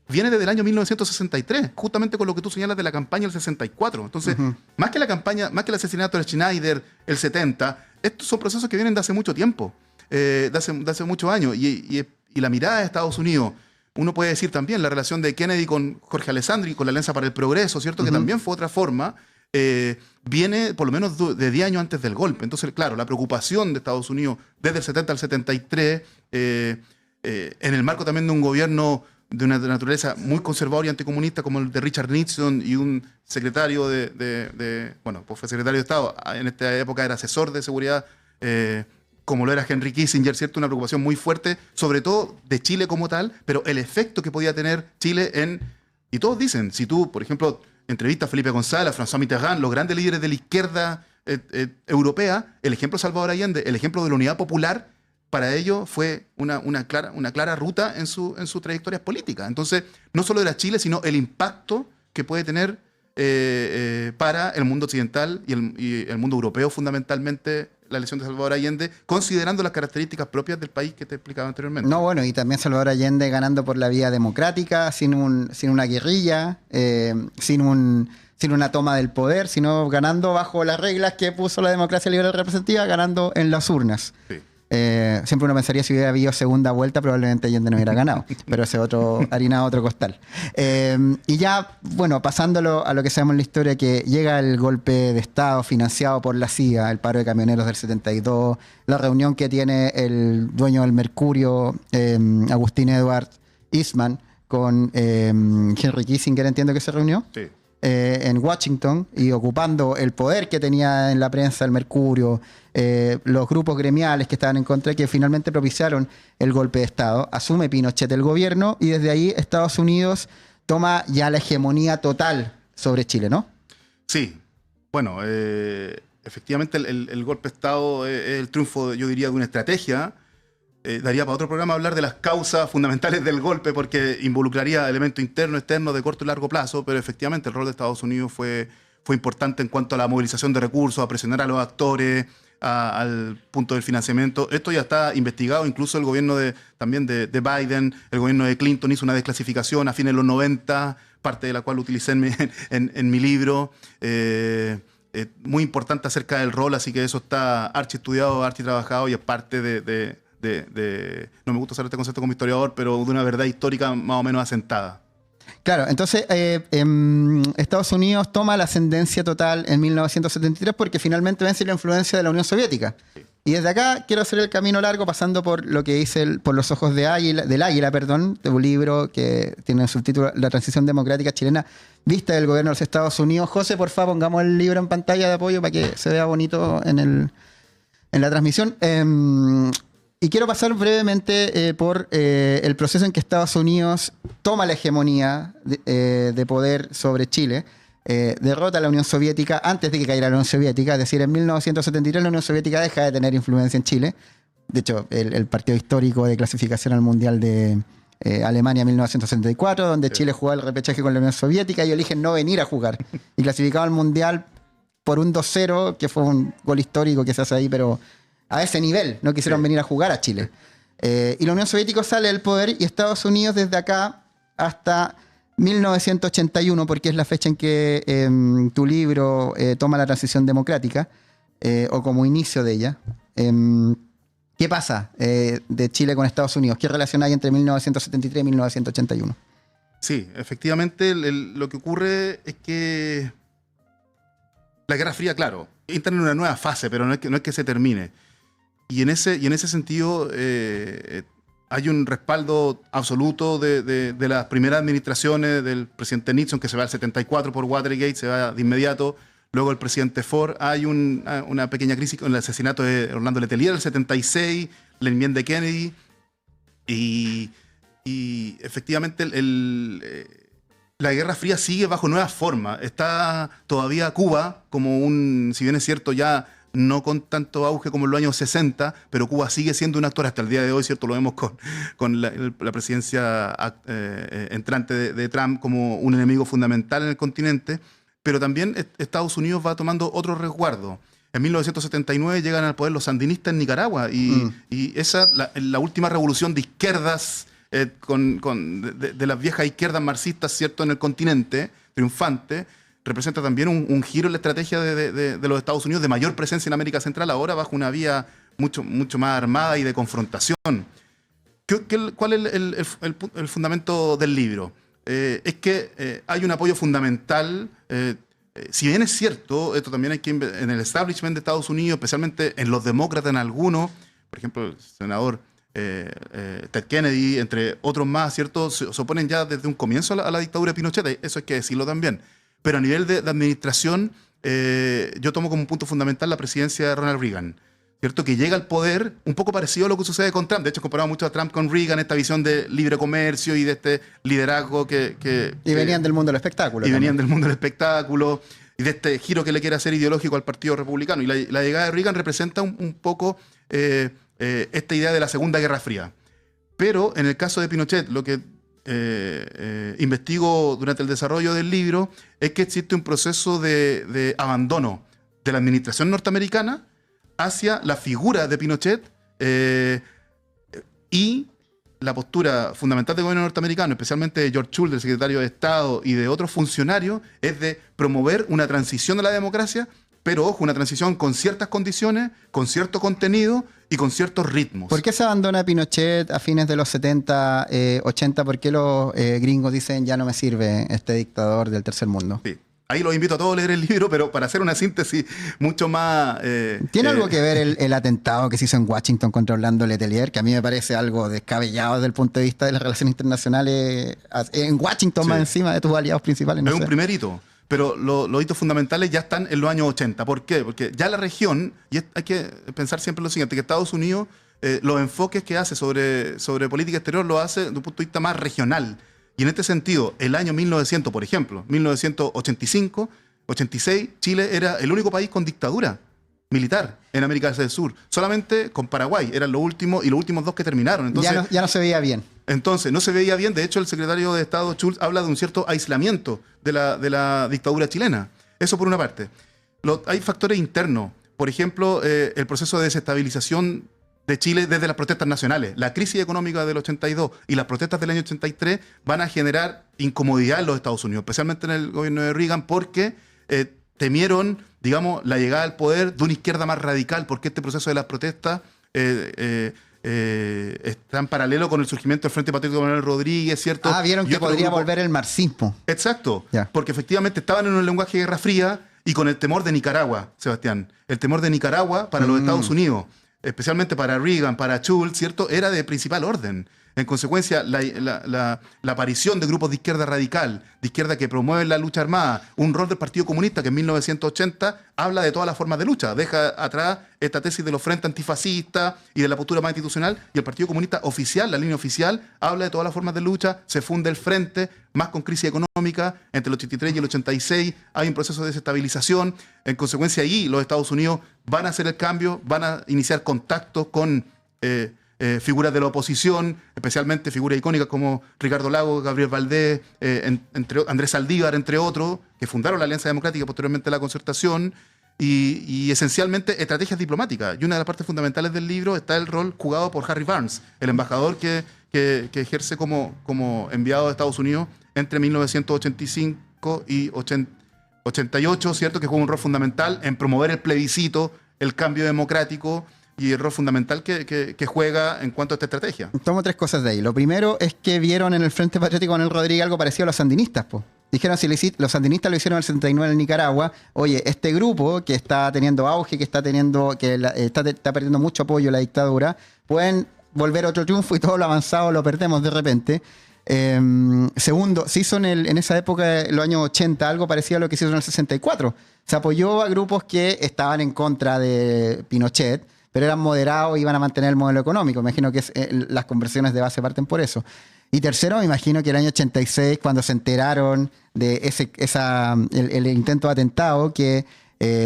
viene desde el año 1963, justamente con lo que tú señalas de la campaña del 64. Entonces, más que la campaña, más que el asesinato de Schneider, el 70, estos son procesos que vienen de hace mucho tiempo, de hace muchos años. Y la mirada de Estados Unidos, uno puede decir también la relación de Kennedy con Jorge Alessandri, con la Alianza para el Progreso, ¿cierto? Que también fue otra forma, viene por lo menos de 10 años antes del golpe. Entonces, claro, la preocupación de Estados Unidos desde el 70 al 73, en el marco también de un gobierno de una naturaleza muy conservadora y anticomunista como el de Richard Nixon y un secretario bueno, pues fue secretario de Estado, en esta época era asesor de seguridad, como lo era Henry Kissinger, ¿cierto? Una preocupación muy fuerte, sobre todo de Chile como tal, pero el efecto que podía tener Chile y todos dicen, si tú, por ejemplo, entrevistas a Felipe González, a François Mitterrand, los grandes líderes de la izquierda europea, el ejemplo de Salvador Allende, el ejemplo de la Unidad Popular, para ellos fue una clara ruta en sus trayectorias políticas. Entonces, no solo era Chile, sino el impacto que puede tener para el mundo occidental y el mundo europeo, fundamentalmente, la elección de Salvador Allende, considerando las características propias del país que te explicaba anteriormente. No, bueno, y también Salvador Allende ganando por la vía democrática, sin una guerrilla, sin una toma del poder, sino ganando bajo las reglas que puso la democracia liberal representativa, ganando en las urnas. Sí. Siempre uno pensaría si hubiera habido segunda vuelta probablemente Allende no hubiera ganado, pero ese harina otro costal. Y ya, bueno, pasándolo a lo que sabemos en la historia, que llega el golpe de Estado financiado por la CIA, el paro de camioneros del 72, la reunión que tiene el dueño del Mercurio, Agustín Edward Eastman, con Henry Kissinger, entiendo que se reunió. Sí. En Washington, y ocupando el poder que tenía en la prensa el Mercurio, los grupos gremiales que estaban en contra, que finalmente propiciaron el golpe de Estado. Asume Pinochet el gobierno y desde ahí Estados Unidos toma ya la hegemonía total sobre Chile, ¿no? Sí. Bueno, efectivamente el golpe de Estado es el triunfo, yo diría, de una estrategia. Daría para otro programa hablar de las causas fundamentales del golpe, porque involucraría elementos internos, externos, de corto y largo plazo, pero efectivamente el rol de Estados Unidos fue importante en cuanto a la movilización de recursos, a presionar a los actores, al punto del financiamiento. Esto ya está investigado, incluso el gobierno también de Biden, el gobierno de Clinton hizo una desclasificación a fines de los 90, parte de la cual utilicé en mi libro. Muy importante acerca del rol, así que eso está archiestudiado, architrabajado y es parte no me gusta usar este concepto como historiador, pero de una verdad histórica más o menos asentada. Claro, entonces Estados Unidos toma la ascendencia total en 1973 porque finalmente vence la influencia de la Unión Soviética. Sí. Y desde acá quiero hacer el camino largo pasando por lo que dice por los ojos del águila, de un libro que tiene el subtítulo La transición democrática chilena vista del gobierno de los Estados Unidos. José, por favor, pongamos el libro en pantalla de apoyo para que se vea bonito en la transmisión. Y quiero pasar brevemente por el proceso en que Estados Unidos toma la hegemonía de poder sobre Chile, derrota a la Unión Soviética antes de que cayera la Unión Soviética, es decir, en 1973 la Unión Soviética deja de tener influencia en Chile, de hecho, el partido histórico de clasificación al Mundial de Alemania 1974, donde Chile jugaba el repechaje con la Unión Soviética y eligen no venir a jugar. Y clasificaba al Mundial por un 2-0, que fue un gol histórico que se hace ahí, pero a ese nivel no quisieron venir a jugar a Chile. Y la Unión Soviética sale del poder y Estados Unidos desde acá hasta 1981, porque es la fecha en que tu libro toma la transición democrática, o como inicio de ella. ¿Qué pasa de Chile con Estados Unidos? ¿Qué relación hay entre 1973 y 1981? Sí, efectivamente lo que ocurre es que la Guerra Fría, claro, entra en una nueva fase, pero no es que se termine. Y en ese sentido hay un respaldo absoluto de las primeras administraciones del presidente Nixon, que se va al 74 por Watergate, se va de inmediato. Luego el presidente Ford. Hay una pequeña crisis con el asesinato de Orlando Letelier en el 76, la enmienda de Kennedy. Y efectivamente la Guerra Fría sigue bajo nuevas formas. Está todavía Cuba como si bien es cierto, ya no con tanto auge como en los años 60, pero Cuba sigue siendo un actor hasta el día de hoy, ¿cierto? Lo vemos con la presidencia entrante de Trump como un enemigo fundamental en el continente, pero también Estados Unidos va tomando otro resguardo. En 1979 llegan al poder los sandinistas en Nicaragua y esa, la última revolución de izquierdas, de las viejas izquierdas marxistas, ¿cierto?, en el continente, triunfante, representa también un giro en la estrategia de los Estados Unidos de mayor presencia en América Central, ahora bajo una vía mucho más armada y de confrontación. ¿Cuál es el fundamento del libro? Es que hay un apoyo fundamental, si bien es cierto, esto también hay que en el establishment de Estados Unidos, especialmente en los demócratas, en algunos, por ejemplo, el senador Ted Kennedy, entre otros más, ¿cierto?, se oponen ya desde un comienzo a la dictadura de Pinochet, eso hay que decirlo también. Pero a nivel de administración, yo tomo como un punto fundamental la presidencia de Ronald Reagan, ¿cierto?, que llega al poder un poco parecido a lo que sucede con Trump. De hecho, comparado mucho a Trump con Reagan, esta visión de libre comercio y de este liderazgo y venían del mundo del espectáculo. Y venían del mundo del espectáculo y de este giro que le quiere hacer ideológico al Partido Republicano. Y la llegada de Reagan representa un poco esta idea de la Segunda Guerra Fría. Pero en el caso de Pinochet, lo que investigo durante el desarrollo del libro es que existe un proceso de abandono de la administración norteamericana hacia la figura de Pinochet y la postura fundamental del gobierno norteamericano, especialmente de George Shultz, del secretario de Estado, y de otros funcionarios, es de promover una transición a la democracia, pero ojo, una transición con ciertas condiciones, con cierto contenido y con ciertos ritmos. ¿Por qué se abandona Pinochet a fines de los 70, 80? ¿Por qué los gringos dicen ya no me sirve este dictador del tercer mundo? Sí. Ahí los invito a todos a leer el libro, pero para hacer una síntesis mucho más... ¿Tiene algo que ver el atentado que se hizo en Washington contra Orlando Letelier? Que a mí me parece algo descabellado desde el punto de vista de las relaciones internacionales en Washington, sí, más encima de tus aliados principales. No es sé. Un primer hito, pero los hitos fundamentales ya están en los años 80. ¿Por qué? Porque ya la región, y hay que pensar siempre lo siguiente, que Estados Unidos, los enfoques que hace sobre política exterior lo hace desde un punto de vista más regional. Y en este sentido, el año 1900, por ejemplo, 1985, 86, Chile era el único país con dictadura militar en América del Sur. Solamente con Paraguay, eran los últimos y los últimos dos que terminaron. Entonces, ya no se veía bien. Entonces, no se veía bien. De hecho, el secretario de Estado, Schultz, habla de un cierto aislamiento de la dictadura chilena. Eso por una parte. Hay factores internos. Por ejemplo, el proceso de desestabilización de Chile desde las protestas nacionales. La crisis económica del 82 y las protestas del año 83 van a generar incomodidad en los Estados Unidos, especialmente en el gobierno de Reagan, porque temieron, digamos, la llegada al poder de una izquierda más radical, porque este proceso de las protestas está en paralelo con el surgimiento del Frente Patriótico de Manuel Rodríguez, ¿cierto? Vieron que podría volver el marxismo. Exacto, porque efectivamente estaban en un lenguaje de Guerra Fría y con el temor de Nicaragua, Sebastián. El temor de Nicaragua para los Estados Unidos, especialmente para Reagan, para Schultz, ¿cierto?, era de principal orden. En consecuencia, la aparición de grupos de izquierda radical, de izquierda que promueven la lucha armada, un rol del Partido Comunista que en 1980 habla de todas las formas de lucha, deja atrás esta tesis de los frentes antifascistas y de la postura más institucional, y el Partido Comunista oficial, la línea oficial, habla de todas las formas de lucha, se funde el frente, más con crisis económica, entre el 83 y el 86 hay un proceso de desestabilización. En consecuencia, ahí los Estados Unidos van a hacer el cambio, van a iniciar contactos con figuras de la oposición, especialmente figuras icónicas como Ricardo Lagos, Gabriel Valdés, Andrés Saldívar, entre otros, que fundaron la Alianza Democrática y posteriormente la Concertación, y esencialmente estrategias diplomáticas. Y una de las partes fundamentales del libro está el rol jugado por Harry Barnes, el embajador que ejerce como enviado de Estados Unidos entre 1985 y 88, ¿cierto? Que juega un rol fundamental en promover el plebiscito, el cambio democrático y el rol fundamental que juega en cuanto a esta estrategia. Tomo tres cosas de ahí. Lo primero es que vieron en el Frente Patriótico con el Rodríguez algo parecido a los sandinistas, po. Dijeron, si los sandinistas lo hicieron en el 79 en Nicaragua, oye, este grupo que está teniendo auge, que está perdiendo mucho apoyo a la dictadura, pueden volver otro triunfo y todo lo avanzado lo perdemos de repente. Segundo, se hizo en esa época, en los años 80, algo parecido a lo que se hizo en el 64. Se apoyó a grupos que estaban en contra de Pinochet, pero eran moderados y iban a mantener el modelo económico. Me imagino que las conversiones de base parten por eso. Y tercero, me imagino que el año 86, cuando se enteraron de el intento de atentado, que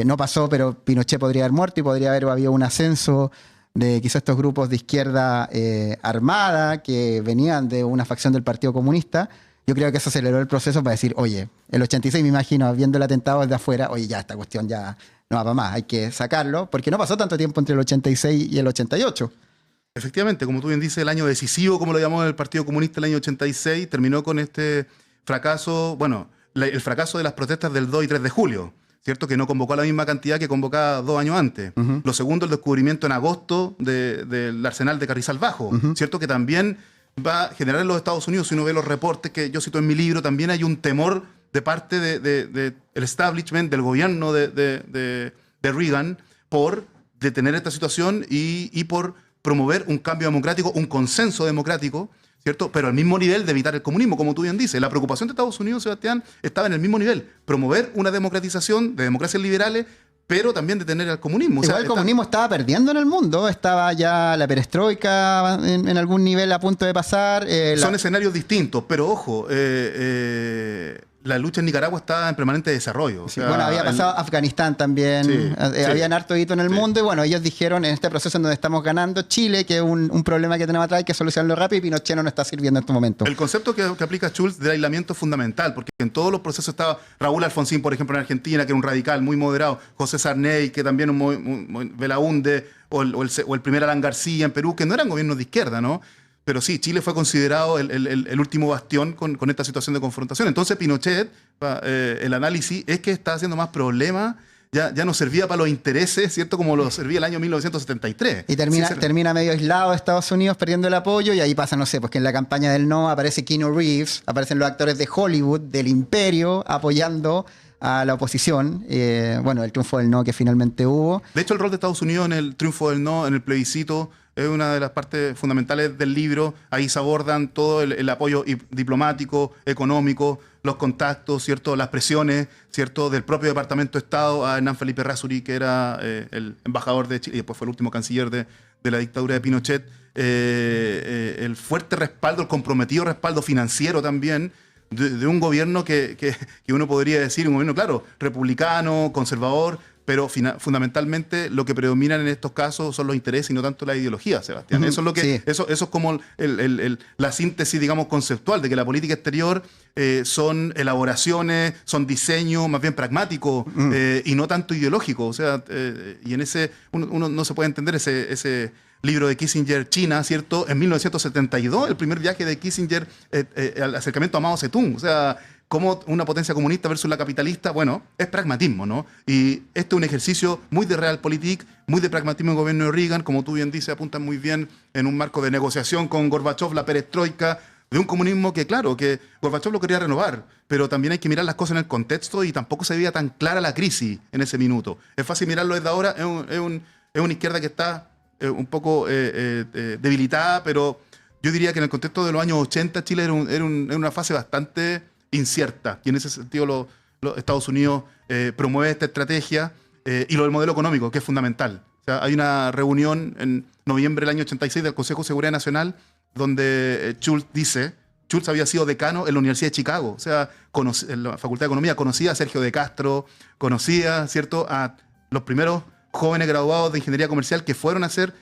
no pasó, pero Pinochet podría haber muerto y podría haber habido un ascenso de quizás estos grupos de izquierda armada que venían de una facción del Partido Comunista. Yo creo que eso aceleró el proceso para decir, oye, el 86 me imagino, viendo el atentado desde afuera, oye, ya esta cuestión ya no va para más, hay que sacarlo, porque no pasó tanto tiempo entre el 86 y el 88. Efectivamente, como tú bien dices, el año decisivo, como lo llamó el Partido Comunista, el año 86, terminó con este fracaso, el fracaso de las protestas del 2 y 3 de julio, ¿cierto? Que no convocó a la misma cantidad que convocaba 2 años antes. Uh-huh. Lo segundo, el descubrimiento en agosto del arsenal de Carrizal Bajo, uh-huh. ¿Cierto? Que también va a generar en los Estados Unidos, si uno ve los reportes que yo cito en mi libro, también hay un temor de parte del establishment, del gobierno de Reagan, por detener esta situación y por promover un cambio democrático, un consenso democrático, ¿cierto? Pero al mismo nivel de evitar el comunismo, como tú bien dices. La preocupación de Estados Unidos, Sebastián, estaba en el mismo nivel. Promover una democratización de democracias liberales, pero también detener al comunismo. Igual el comunismo estaba perdiendo en el mundo. Estaba ya la perestroika en algún nivel a punto de pasar. Son escenarios distintos, pero ojo, la lucha en Nicaragua está en permanente desarrollo. Sí, bueno, había pasado Afganistán también, sí, habían harto hito en el mundo, y bueno, ellos dijeron en este proceso en donde estamos ganando Chile, que es un problema que tenemos atrás, hay que solucionarlo rápido, y Pinochet no nos está sirviendo en este momento. El concepto que aplica Schulz del aislamiento es fundamental, porque en todos los procesos estaba Raúl Alfonsín, por ejemplo, en Argentina, que era un radical muy moderado, José Sarney, que también un Belaúnde, o el primer Alan García en Perú, que no eran gobiernos de izquierda, ¿no? Pero sí, Chile fue considerado el último bastión con esta situación de confrontación. Entonces Pinochet, el análisis es que está haciendo más problemas, ya no servía para los intereses, ¿cierto? Como lo servía el año 1973. Y termina medio aislado de Estados Unidos, perdiendo el apoyo, y ahí pasa, no sé, pues que en la campaña del no aparece Keanu Reeves, aparecen los actores de Hollywood, del imperio, apoyando a la oposición. El triunfo del no que finalmente hubo. De hecho, el rol de Estados Unidos en el triunfo del no, en el plebiscito, es una de las partes fundamentales del libro. Ahí se abordan todo el apoyo diplomático, económico, los contactos, ¿cierto? Las presiones, ¿cierto? Del propio Departamento de Estado a Hernán Felipe Errázuriz, que era el embajador de Chile y después fue el último canciller de la dictadura de Pinochet. El fuerte respaldo, el comprometido respaldo financiero también de un gobierno que uno podría decir, un gobierno, claro, republicano, conservador, pero fundamentalmente lo que predominan en estos casos son los intereses y no tanto la ideología, Sebastián. Eso es lo que, sí. Eso es como la síntesis, digamos, conceptual de que la política exterior son elaboraciones, son diseños más bien pragmáticos y no tanto ideológicos. O sea, y en ese uno no se puede entender ese libro de Kissinger, China, ¿cierto? En 1972, el primer viaje de Kissinger al acercamiento a Mao Zedong. O sea, como una potencia comunista versus la capitalista, bueno, es pragmatismo, ¿no? Y este es un ejercicio muy de realpolitik, muy de pragmatismo en el gobierno de Reagan, como tú bien dices, apuntan muy bien en un marco de negociación con Gorbachev, la perestroika, de un comunismo que, claro, que Gorbachev lo quería renovar, pero también hay que mirar las cosas en el contexto y tampoco se veía tan clara la crisis en ese minuto. Es fácil mirarlo desde ahora, es una izquierda que está un poco debilitada, pero yo diría que en el contexto de los años 80 Chile era una fase bastante incierta, y en ese sentido los Estados Unidos promueve esta estrategia y lo del modelo económico, que es fundamental. O sea, hay una reunión en noviembre del año 86 del Consejo de Seguridad Nacional donde Schulz había sido decano en la Universidad de Chicago, o sea, en la Facultad de Economía, conocía a Sergio de Castro, conocía, ¿cierto?, a los primeros jóvenes graduados de Ingeniería Comercial que fueron a hacer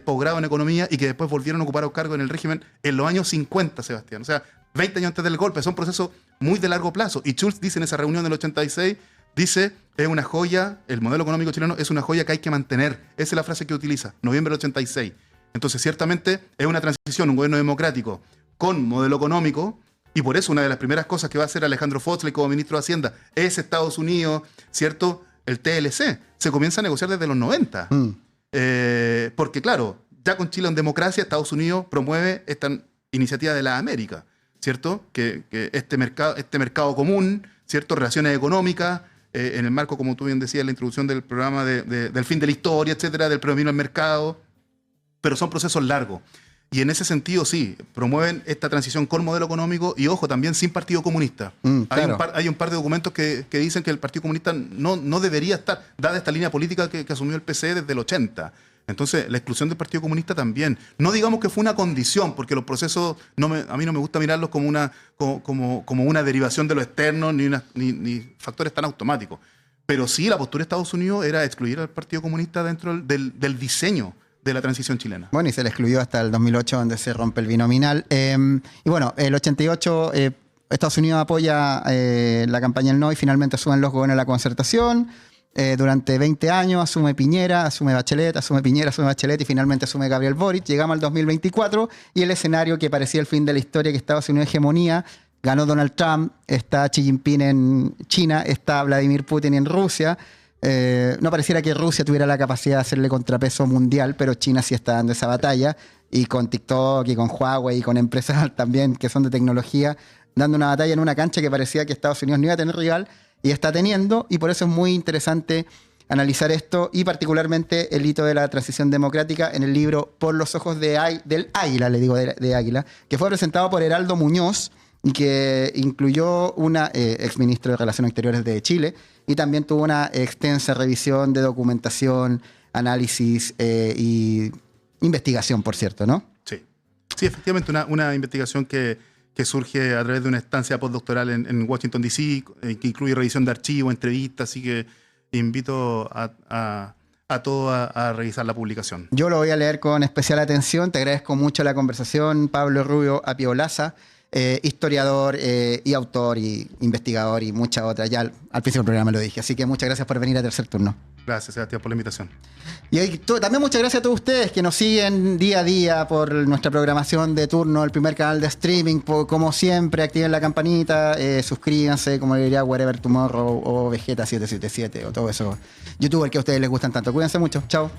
posgrado en economía y que después volvieron a ocupar cargos en el régimen en los años 50, Sebastián. O sea, 20 años antes del golpe. Son procesos muy de largo plazo. Y Schulz dice en esa reunión del 86, dice, es una joya, el modelo económico chileno es una joya que hay que mantener. Esa es la frase que utiliza, noviembre del 86. Entonces, ciertamente, es una transición, un gobierno democrático con modelo económico, y por eso una de las primeras cosas que va a hacer Alejandro Foxley como ministro de Hacienda es Estados Unidos, ¿cierto? El TLC. Se comienza a negociar desde los 90. Porque, claro, ya con Chile en democracia, Estados Unidos promueve esta iniciativa de la América, ¿cierto? Que este mercado común, ¿cierto? Relaciones económicas, en el marco, como tú bien decías, la introducción del programa del fin de la historia, etcétera, del predominio del mercado, pero son procesos largos. Y en ese sentido, sí, promueven esta transición con modelo económico y, ojo, también sin Partido Comunista. Claro. Hay un par de documentos que dicen que el Partido Comunista no debería estar, dada esta línea política que asumió el PCE desde el 80. Entonces, la exclusión del Partido Comunista también. No digamos que fue una condición, porque los procesos, a mí no me gusta mirarlos como una derivación de lo externo, ni factores tan automáticos. Pero sí, la postura de Estados Unidos era excluir al Partido Comunista dentro del diseño de la transición chilena. Bueno, y se le excluyó hasta el 2008, donde se rompe el binominal. Y bueno, el 88, Estados Unidos apoya la campaña del no y finalmente asumen los gobiernos de la concertación. Durante 20 años asume Piñera, asume Bachelet, asume Piñera, asume Bachelet y finalmente asume Gabriel Boric. Llegamos al 2024 y el escenario que parecía el fin de la historia, que Estados Unidos hegemonía, ganó Donald Trump, está Xi Jinping en China, está Vladimir Putin en Rusia. No pareciera que Rusia tuviera la capacidad de hacerle contrapeso mundial, pero China sí está dando esa batalla, y con TikTok y con Huawei y con empresas también que son de tecnología, dando una batalla en una cancha que parecía que Estados Unidos no iba a tener rival y está teniendo, y por eso es muy interesante analizar esto y particularmente el hito de la transición democrática en el libro Por los ojos del Águila, le digo de Águila, que fue presentado por Heraldo Muñoz y que incluyó una exministro de Relaciones Exteriores de Chile, y también tuvo una extensa revisión de documentación, análisis y investigación, por cierto, ¿no? Sí, efectivamente, una investigación que surge a través de una estancia postdoctoral en Washington, D.C., que incluye revisión de archivos, entrevistas, así que invito a todos a revisar la publicación. Yo lo voy a leer con especial atención. Te agradezco mucho la conversación, Pablo Rubio Apiolaza, historiador y autor y investigador y muchas otras. Ya al principio del programa lo dije. Así que muchas gracias por venir a Tercer Turno. Gracias, Sebastián, por la invitación. Y también muchas gracias a todos ustedes que nos siguen día a día por nuestra programación de turno, el primer canal de streaming. Como siempre, activen la campanita, suscríbanse, como diría Wherever Tomorrow o Vegeta777 o todo eso. YouTuber que a ustedes les gustan tanto. Cuídense mucho. Chao.